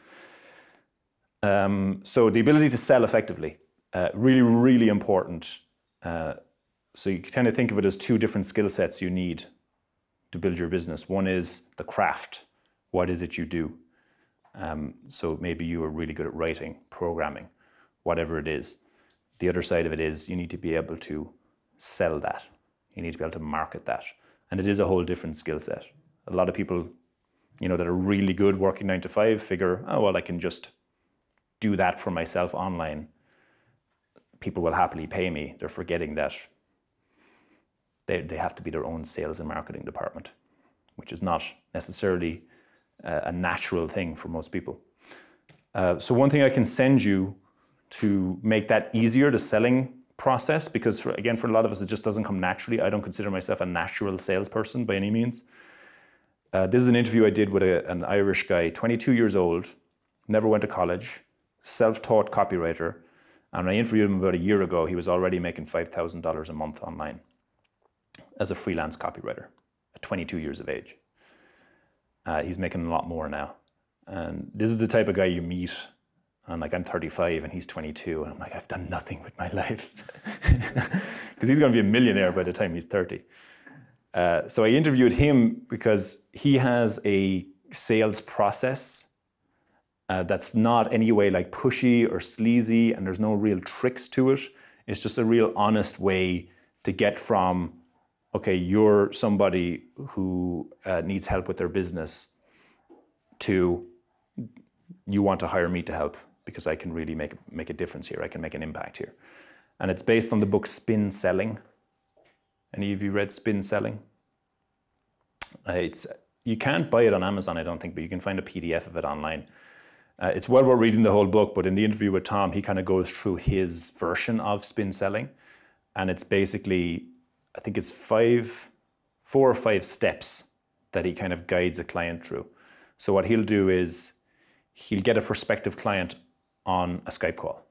Speaker 1: So the ability to sell effectively, really, really important. So you kind of think of it as two different skill sets you need to build your business. One is the craft. What is it you do? So maybe you are really good at writing, programming, whatever it is. The other side of it is you need to be able to sell that. You need to be able to market that. And it is a whole different skill set. A lot of people, you know, that are really good working 9 to 5 figure, oh, well, I can just do that for myself online. People will happily pay me. They're forgetting that they have to be their own sales and marketing department, which is not necessarily a natural thing for most people. So one thing I can send you to make that easier, the selling process, because for a lot of us, it just doesn't come naturally. I don't consider myself a natural salesperson by any means. This is an interview I did with an Irish guy, 22 years old, never went to college, self-taught copywriter. And I interviewed him about a year ago. He was already making $5,000 a month online as a freelance copywriter at 22 years of age. He's making a lot more now. And this is the type of guy you meet. And like, I'm 35 and he's 22. And I'm like, I've done nothing with my life. Because he's going to be a millionaire by the time he's 30. So I interviewed him because he has a sales process that's not any way like pushy or sleazy, and there's no real tricks to it. It's just a real honest way to get from, okay, you're somebody who needs help with their business, to you want to hire me to help because I can really make a difference here. I can make an impact here. And it's based on the book Spin Selling. Any of you read Spin Selling? You can't buy it on Amazon, I don't think, but you can find a PDF of it online. It's well worth reading the whole book, but in the interview with Tom, he kind of goes through his version of spin selling. And it's basically, I think it's 4 or 5 steps that he kind of guides a client through. So what he'll do is he'll get a prospective client on a Skype call.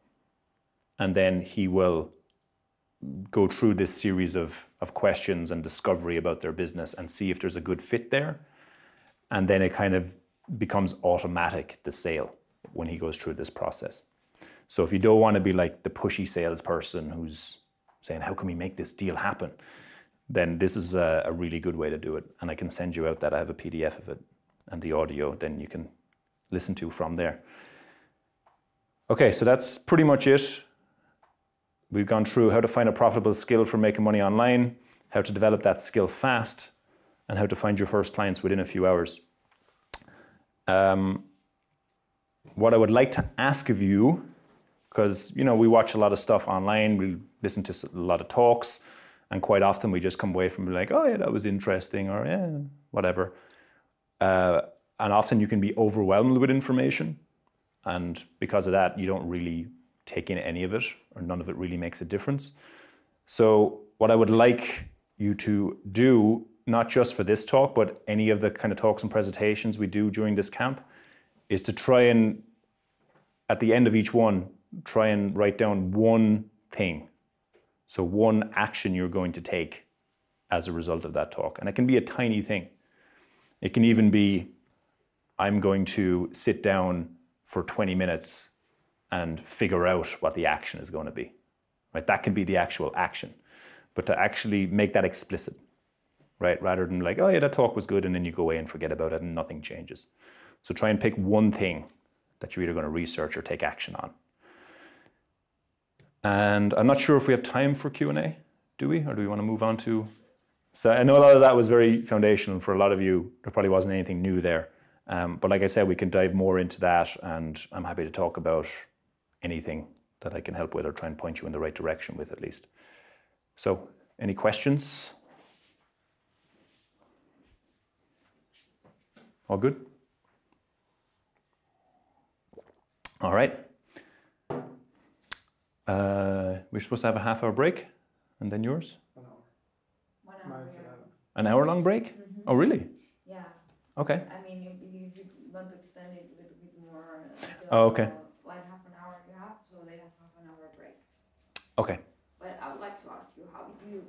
Speaker 1: And then he will go through this series of questions and discovery about their business and see if there's a good fit there. And then it kind of becomes automatic, the sale, when he goes through this process. So if you don't want to be like the pushy salesperson who's saying, how can we make this deal happen? Then this is a really good way to do it. And I can send you out that. I have a PDF of it and the audio, then you can listen to from there. Okay, so that's pretty much it. We've gone through how to find a profitable skill for making money online, how to develop that skill fast, and how to find your first clients within a few hours. What I would like to ask of you, because we watch a lot of stuff online, we listen to a lot of talks, and quite often we just come away from like, oh yeah, that was interesting, or yeah, whatever. And often you can be overwhelmed with information, and because of that, you don't really take in any of it, or none of it really makes a difference. So what I would like you to do, not just for this talk, but any of the kind of talks and presentations we do during this camp, is to try and, at the end of each one, try and write down one thing. So one action you're going to take as a result of that talk. And it can be a tiny thing. It can even be, I'm going to sit down for 20 minutes and figure out what the action is going to be. Right? That can be the actual action. But to actually make that explicit, right? Rather than like, oh yeah, that talk was good, and then you go away and forget about it and nothing changes. So try and pick one thing that you're either going to research or take action on. And I'm not sure if we have time for Q&A, do we? Or do we want to move on to... So I know a lot of that was very foundational for a lot of you. There probably wasn't anything new there. But like I said, we can dive more into that, and I'm happy to talk about anything that I can help with or try and point you in the right direction with, at least. So, any questions? All good? All right. We're supposed to have a half-hour break, and then yours?
Speaker 2: 1 hour.
Speaker 5: 1 hour.
Speaker 2: Mine's
Speaker 5: Yeah.
Speaker 2: 11.
Speaker 1: An hour-long break?
Speaker 5: Mhm.
Speaker 1: Oh, really?
Speaker 5: Yeah.
Speaker 1: Okay.
Speaker 5: I mean, if you want to extend it a little bit more, until
Speaker 1: Oh, okay.
Speaker 5: like half an hour you have, so they have half an hour break.
Speaker 1: Okay.
Speaker 5: But I would like to ask you, how did you,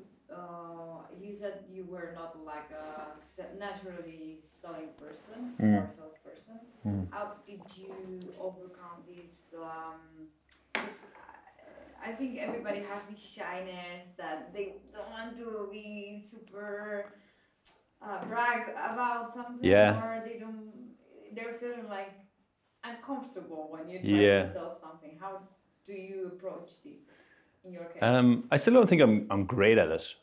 Speaker 5: you said you were not like a naturally selling person or salesperson. How did you overcome this, I think everybody has this shyness that they don't want to be super brag about something,
Speaker 1: Yeah.
Speaker 5: or they're feeling like uncomfortable when you try to sell something. How do you approach this in your case?
Speaker 1: I still don't think I'm great at it,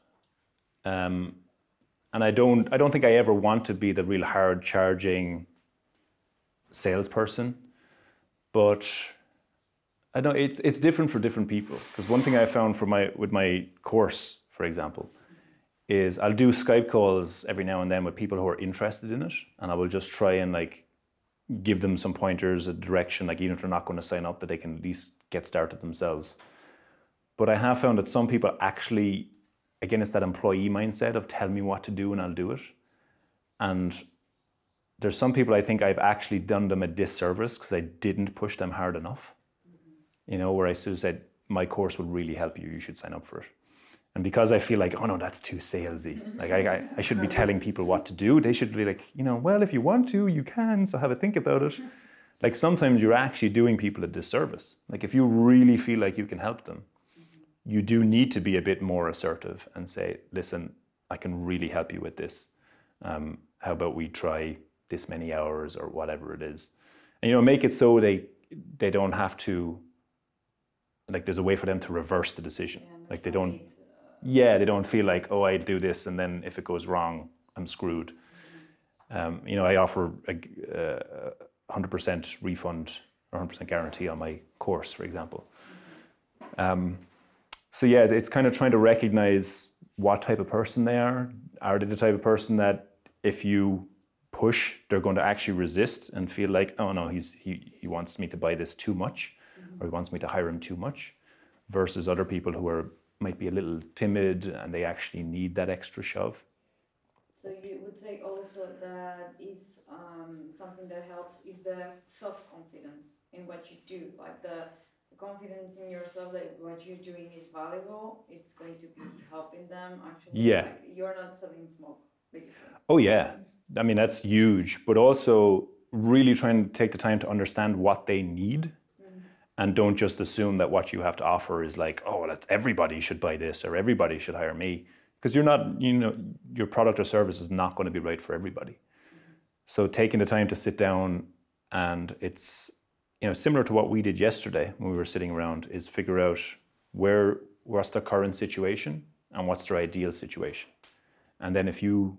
Speaker 1: and I don't think I ever want to be the real hard charging salesperson. But I know it's different for different people. Because one thing I found with my course, for example, is I'll do Skype calls every now and then with people who are interested in it, and I will just try and like give them some pointers, a direction, like even if they're not going to sign up, that they can at least get started themselves. But I have found that some people actually, again, it's that employee mindset of tell me what to do and I'll do it. And there's some people I think I've actually done them a disservice because I didn't push them hard enough. You know, where I sort of said, my course will really help you, you should sign up for it. And because I feel like, oh no, that's too salesy. Like I shouldn't be telling people what to do. They should be like, you know, well, if you want to, you can, so have a think about it. Like sometimes you're actually doing people a disservice. Like if you really feel like you can help them, you do need to be a bit more assertive and say, listen, I can really help you with this. How about we try this many hours or whatever it is. And, you know, make it so they don't have to, like there's a way for them to reverse the decision. Like they don't, they don't feel like, oh, I do this and then if it goes wrong, I'm screwed. You know, I offer a 100% refund or 100% guarantee on my course, for example. So yeah, it's kind of trying to recognize what type of person they are. Are they the type of person that if you push, they're going to actually resist and feel like, oh no, he wants me to buy this too much, or he wants me to hire him too much, versus other people who might be a little timid and they actually need that extra shove.
Speaker 5: So you would say also that is something that helps is the self-confidence in what you do, like the confidence in yourself that what you're doing is valuable, it's going to be helping them actually.
Speaker 1: Yeah.
Speaker 5: Like you're not selling smoke, basically.
Speaker 1: Oh yeah, I mean that's huge, but also really trying to take the time to understand what they need. And don't just assume that what you have to offer is like, oh, well, everybody should buy this or everybody should hire me. Because you're not, you know, your product or service is not going to be right for everybody. So taking the time to sit down, and it's, you know, similar to what we did yesterday when we were sitting around, is figure out what's their current situation and what's their ideal situation. And then if you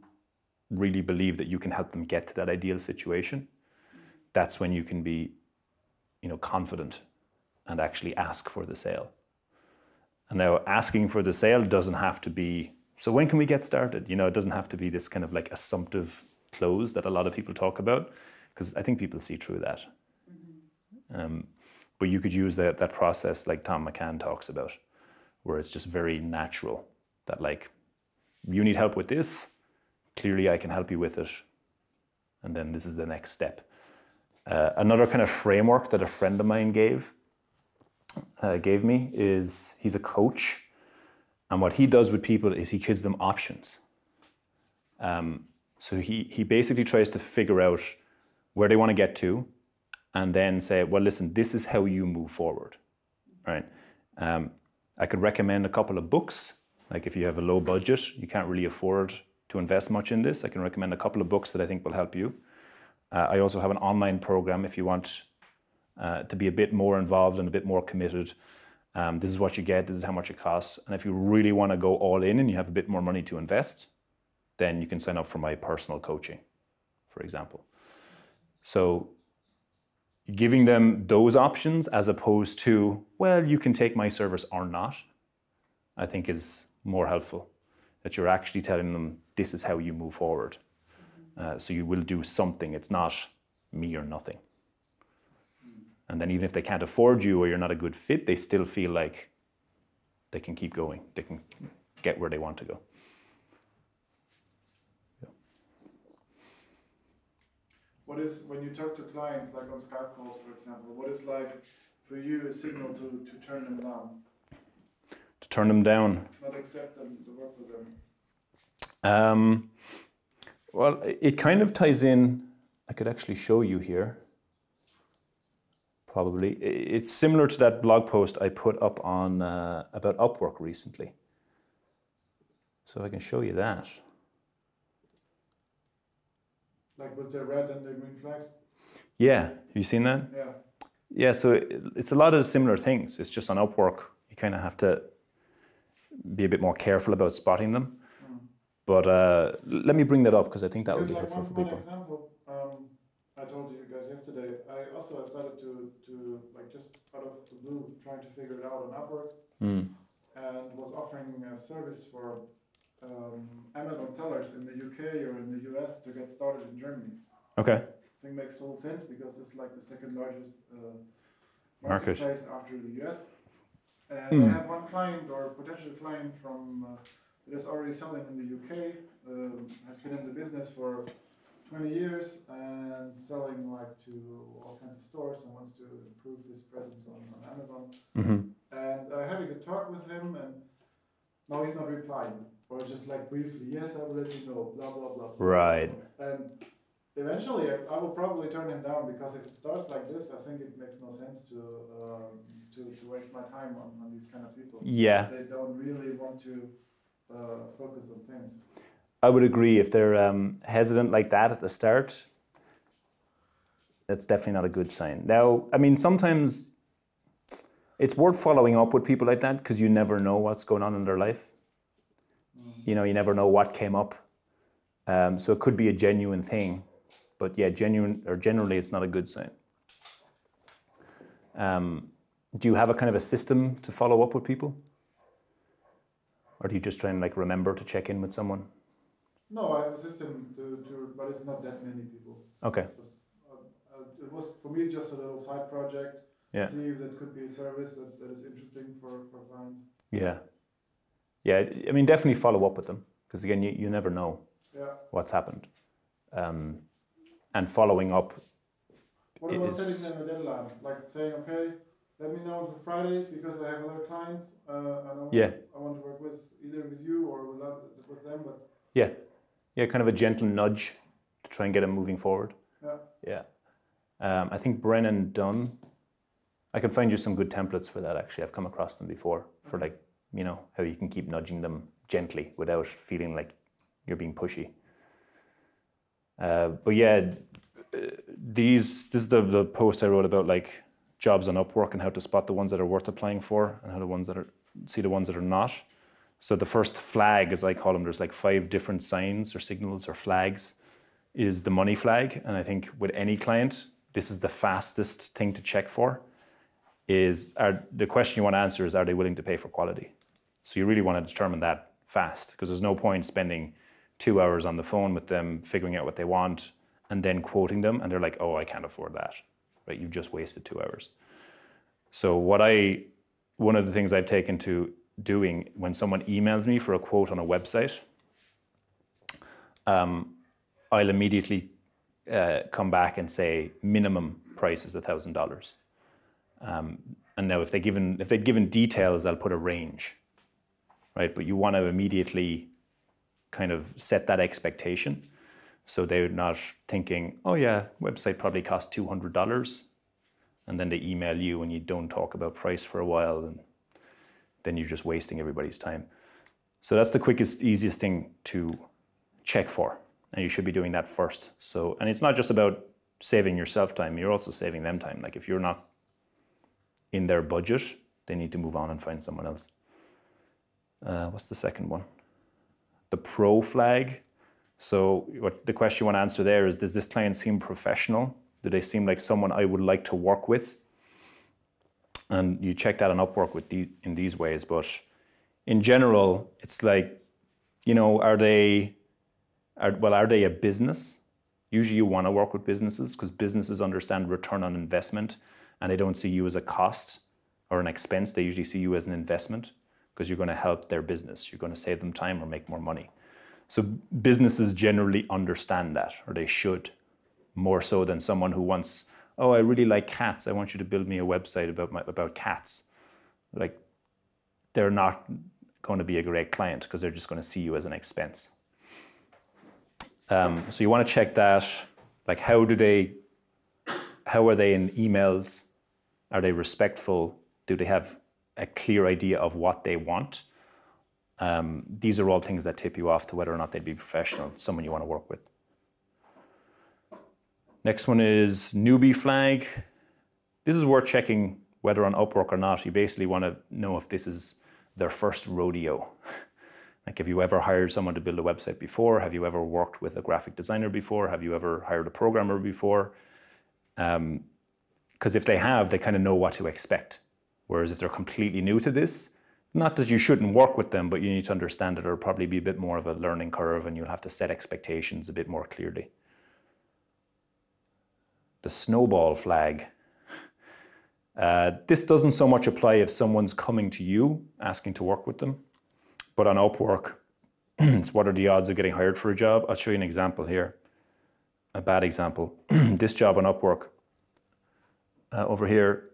Speaker 1: really believe that you can help them get to that ideal situation, that's when you can be, you know, confident and actually ask for the sale. And now asking for the sale doesn't have to be, so when can we get started? You know, it doesn't have to be this kind of like assumptive close that a lot of people talk about, because I think people see through that. But you could use that process like Tom McCann talks about, where it's just very natural that like, you need help with this, clearly I can help you with it. And then this is the next step. Another kind of framework that a friend of mine gave me is, he's a coach, and what he does with people is he gives them options. So he basically tries to figure out where they want to get to, and then say, well, listen, this is how you move forward, right? I could recommend a couple of books. Like if you have a low budget, you can't really afford to invest much in this, I can recommend a couple of books that I think will help you. I also have an online program if you want to be a bit more involved and a bit more committed. This is what you get, this is how much it costs. And if you really want to go all in and you have a bit more money to invest, then you can sign up for my personal coaching, for example. So giving them those options as opposed to, well, you can take my service or not, I think is more helpful. That you're actually telling them this is how you move forward. So you will do something. It's not me or nothing. And then even if they can't afford you or you're not a good fit, they still feel like they can keep going. They can get where they want to go. Yeah.
Speaker 2: What is, when you talk to clients, like on Skype calls, for example, what is like for you a signal to turn them down?
Speaker 1: To turn them down?
Speaker 2: Not accept them, to work with them.
Speaker 1: Well, it kind of ties in. I could actually show you here. Probably. It's similar to that blog post I put up on about Upwork recently. So I can show you that.
Speaker 2: Like with the red and the green flags?
Speaker 1: Yeah, have you seen that?
Speaker 2: Yeah.
Speaker 1: Yeah, so it's a lot of similar things. It's just on Upwork, you kind of have to be a bit more careful about spotting them. But let me bring that up because I think that would be
Speaker 2: Because
Speaker 1: helpful for
Speaker 2: one
Speaker 1: people.
Speaker 2: example, I told you guys yesterday, I started to like just out of the blue trying to figure it out on Upwork and was offering a service for Amazon sellers in the UK or in the US to get started in Germany.
Speaker 1: Okay.
Speaker 2: I think makes total sense because it's like the second largest
Speaker 1: Market.
Speaker 2: marketplace after the US. And I have one client or potential client from that is already selling in the UK, has been in the business for 20 years and selling like to all kinds of stores and wants to improve his presence on Amazon. And I had a good talk with him and now he's not replying or just like briefly, yes, I will let you know, blah, blah, blah.
Speaker 1: Right.
Speaker 2: And eventually I will probably turn him down because if it starts like this, I think it makes no sense to waste my time on these kind of people.
Speaker 1: Yeah.
Speaker 2: They don't really want to focus on things.
Speaker 1: I would agree. If they're hesitant like that at the start, that's definitely not a good sign. Now, I mean, sometimes it's worth following up with people like that because you never know what's going on in their life. You know, you never know what came up. So it could be a genuine thing, but yeah, generally it's not a good sign. Do you have a kind of a system to follow up with people? Or do you just try and like remember to check in with someone?
Speaker 2: No, I have a system but it's not that many people.
Speaker 1: Okay.
Speaker 2: It was for me just a little side project.
Speaker 1: Yeah.
Speaker 2: See if that could be a service that is interesting for clients.
Speaker 1: Yeah. Yeah, I mean, definitely follow up with them because again, you never know what's happened. And following up.
Speaker 2: What about setting them a deadline? Like saying, okay, let me know until Friday because I have other clients. I want to work with either with you or with them, but
Speaker 1: yeah, kind of a gentle nudge to try and get them moving forward. Yeah. I think Brennan Dunn. I can find you some good templates for that. Actually, I've come across them before for like, you know, how you can keep nudging them gently without feeling like you're being pushy. But yeah, this is the post I wrote about like jobs on Upwork and how to spot the ones that are worth applying for and how the ones that are not. So the first flag, as I call them, there's like 5 different signs or signals or flags, is the money flag. And I think with any client, this is the fastest thing to check for. The question you want to answer is, are they willing to pay for quality? So you really want to determine that fast because there's no point spending 2 hours on the phone with them, figuring out what they want, and then quoting them, and they're like, oh, I can't afford that, right? You've just wasted 2 hours. So one of the things I've taken to doing when someone emails me for a quote on a website, I'll immediately come back and say minimum price is $1,000. And now if they'd given details, I'll put a range, right? But you want to immediately kind of set that expectation. So they're not thinking, oh yeah, website probably costs $200. And then they email you and you don't talk about price for a while. And then you're just wasting everybody's time. So that's the quickest, easiest thing to check for. And you should be doing that first. So, and it's not just about saving yourself time, you're also saving them time. Like if you're not in their budget, they need to move on and find someone else. What's the second one? The pro flag. So what the question you want to answer there is, does this client seem professional? Do they seem like someone I would like to work with? And you check that on Upwork in these ways, but in general, it's like, you know, are they a business? Usually you want to work with businesses because businesses understand return on investment and they don't see you as a cost or an expense. They usually see you as an investment because you're going to help their business. You're going to save them time or make more money. So businesses generally understand that, or they should, more so than someone who wants, oh, I really like cats. I want you to build me a website about cats. Like, they're not going to be a great client because they're just going to see you as an expense. So you want to check that, like how are they in emails? Are they respectful? Do they have a clear idea of what they want? These are all things that tip you off to whether or not they'd be professional, someone you want to work with. Next one is newbie flag. This is worth checking whether on Upwork or not. You basically want to know if this is their first rodeo. Like, have you ever hired someone to build a website before? Have you ever worked with a graphic designer before? Have you ever hired a programmer before? Because if they have, they kind of know what to expect. Whereas if they're completely new to this, not that you shouldn't work with them, but you need to understand that it'll probably be a bit more of a learning curve and you'll have to set expectations a bit more clearly. The snowball flag. This doesn't so much apply if someone's coming to you asking to work with them, but on Upwork, it's what are the odds of getting hired for a job? I'll show you an example here, a bad example. This job on Upwork, over here,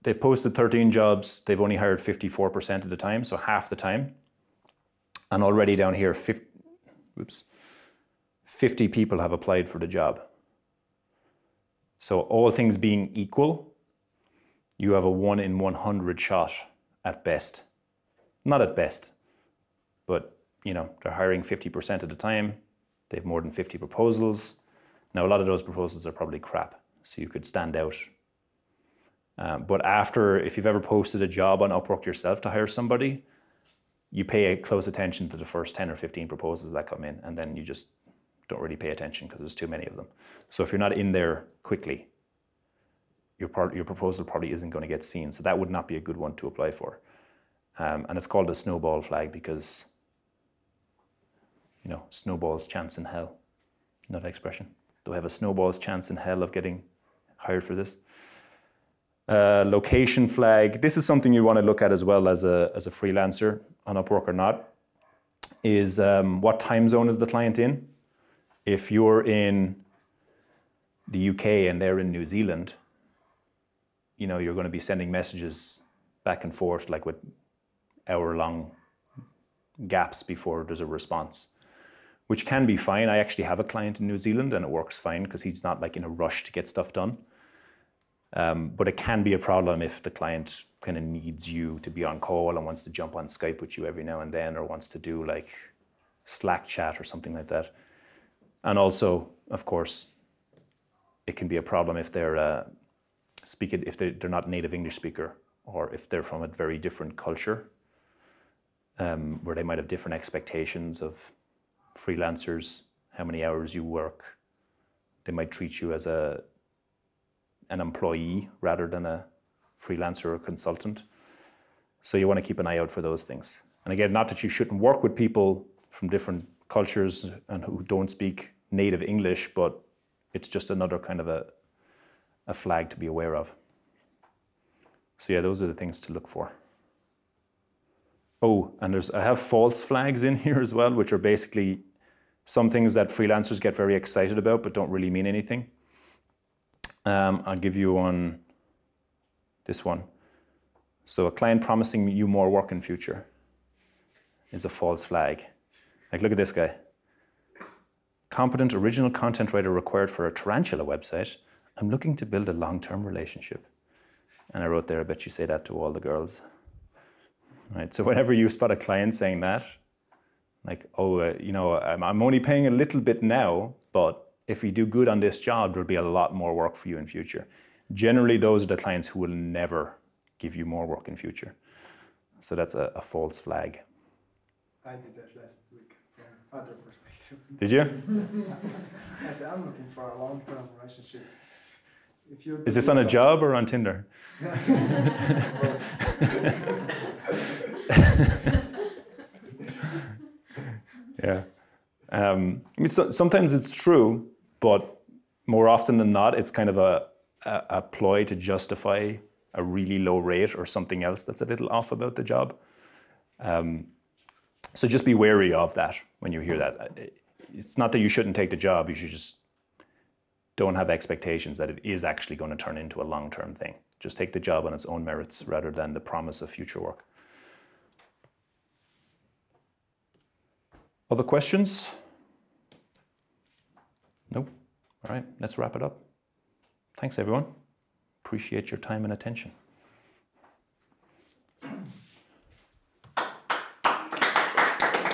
Speaker 1: they've posted 13 jobs. They've only hired 54% of the time, so half the time. And already down here, 50 people have applied for the job. So all things being equal, you have a 1 in 100 shot at best. Not at best, but you know, they're hiring 50% of the time. They have more than 50 proposals. Now, a lot of those proposals are probably crap, so you could stand out. But after, if you've ever posted a job on Upwork yourself to hire somebody, you pay close attention to the first 10 or 15 proposals that come in, and then you just don't really pay attention because there's too many of them. So if you're not in there quickly, your proposal probably isn't going to get seen. So that would not be a good one to apply for. And it's called a snowball flag because, you know, snowball's chance in hell. You know that expression? Do I have a snowball's chance in hell of getting hired for this? Location flag. This is something you want to look at as well as a freelancer on Upwork or not, is what time zone is the client in? If you're in the UK and they're in New Zealand, you know, you're going to be sending messages back and forth, like with hour-long gaps before there's a response, which can be fine. I actually have a client in New Zealand and it works fine because he's not like in a rush to get stuff done. But it can be a problem if the client kind of needs you to be on call and wants to jump on Skype with you every now and then, or wants to do like Slack chat or something like that. And also, of course, it can be a problem if they're they're not native English speaker, or if they're from a very different culture, where they might have different expectations of freelancers, how many hours you work. They might treat you as an employee rather than a freelancer or consultant. So you want to keep an eye out for those things. And again, not that you shouldn't work with people from different cultures and who don't speak native English, but it's just another kind of a flag to be aware of. So yeah, those are the things to look for. Oh, and I have false flags in here as well, which are basically some things that freelancers get very excited about but don't really mean anything. I'll give you this one. So a client promising you more work in future is a false flag. Like, look at this guy. Competent original content writer required for a tarantula website. I'm looking to build a long-term relationship. And I wrote there, I bet you say that to all the girls. Right, so whenever you spot a client saying that, like, oh, you know, I'm only paying a little bit now, but if we do good on this job, there'll be a lot more work for you in future. Generally, those are the clients who will never give you more work in future. So that's a false flag.
Speaker 2: I did that last week from other perspective.
Speaker 1: Did you?
Speaker 2: I said, I'm looking for a long-term relationship. If you
Speaker 1: Is this on a job or on Tinder? I mean, sometimes it's true, but more often than not, it's kind of a ploy to justify a really low rate or something else that's a little off about the job. So just be wary of that when you hear that. It's not that you shouldn't take the job, you should just don't have expectations that it is actually going to turn into a long-term thing. Just take the job on its own merits rather than the promise of future work. Other questions? Nope. All right, let's wrap it up. Thanks, everyone. Appreciate your time and attention.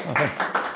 Speaker 1: Oh, thanks.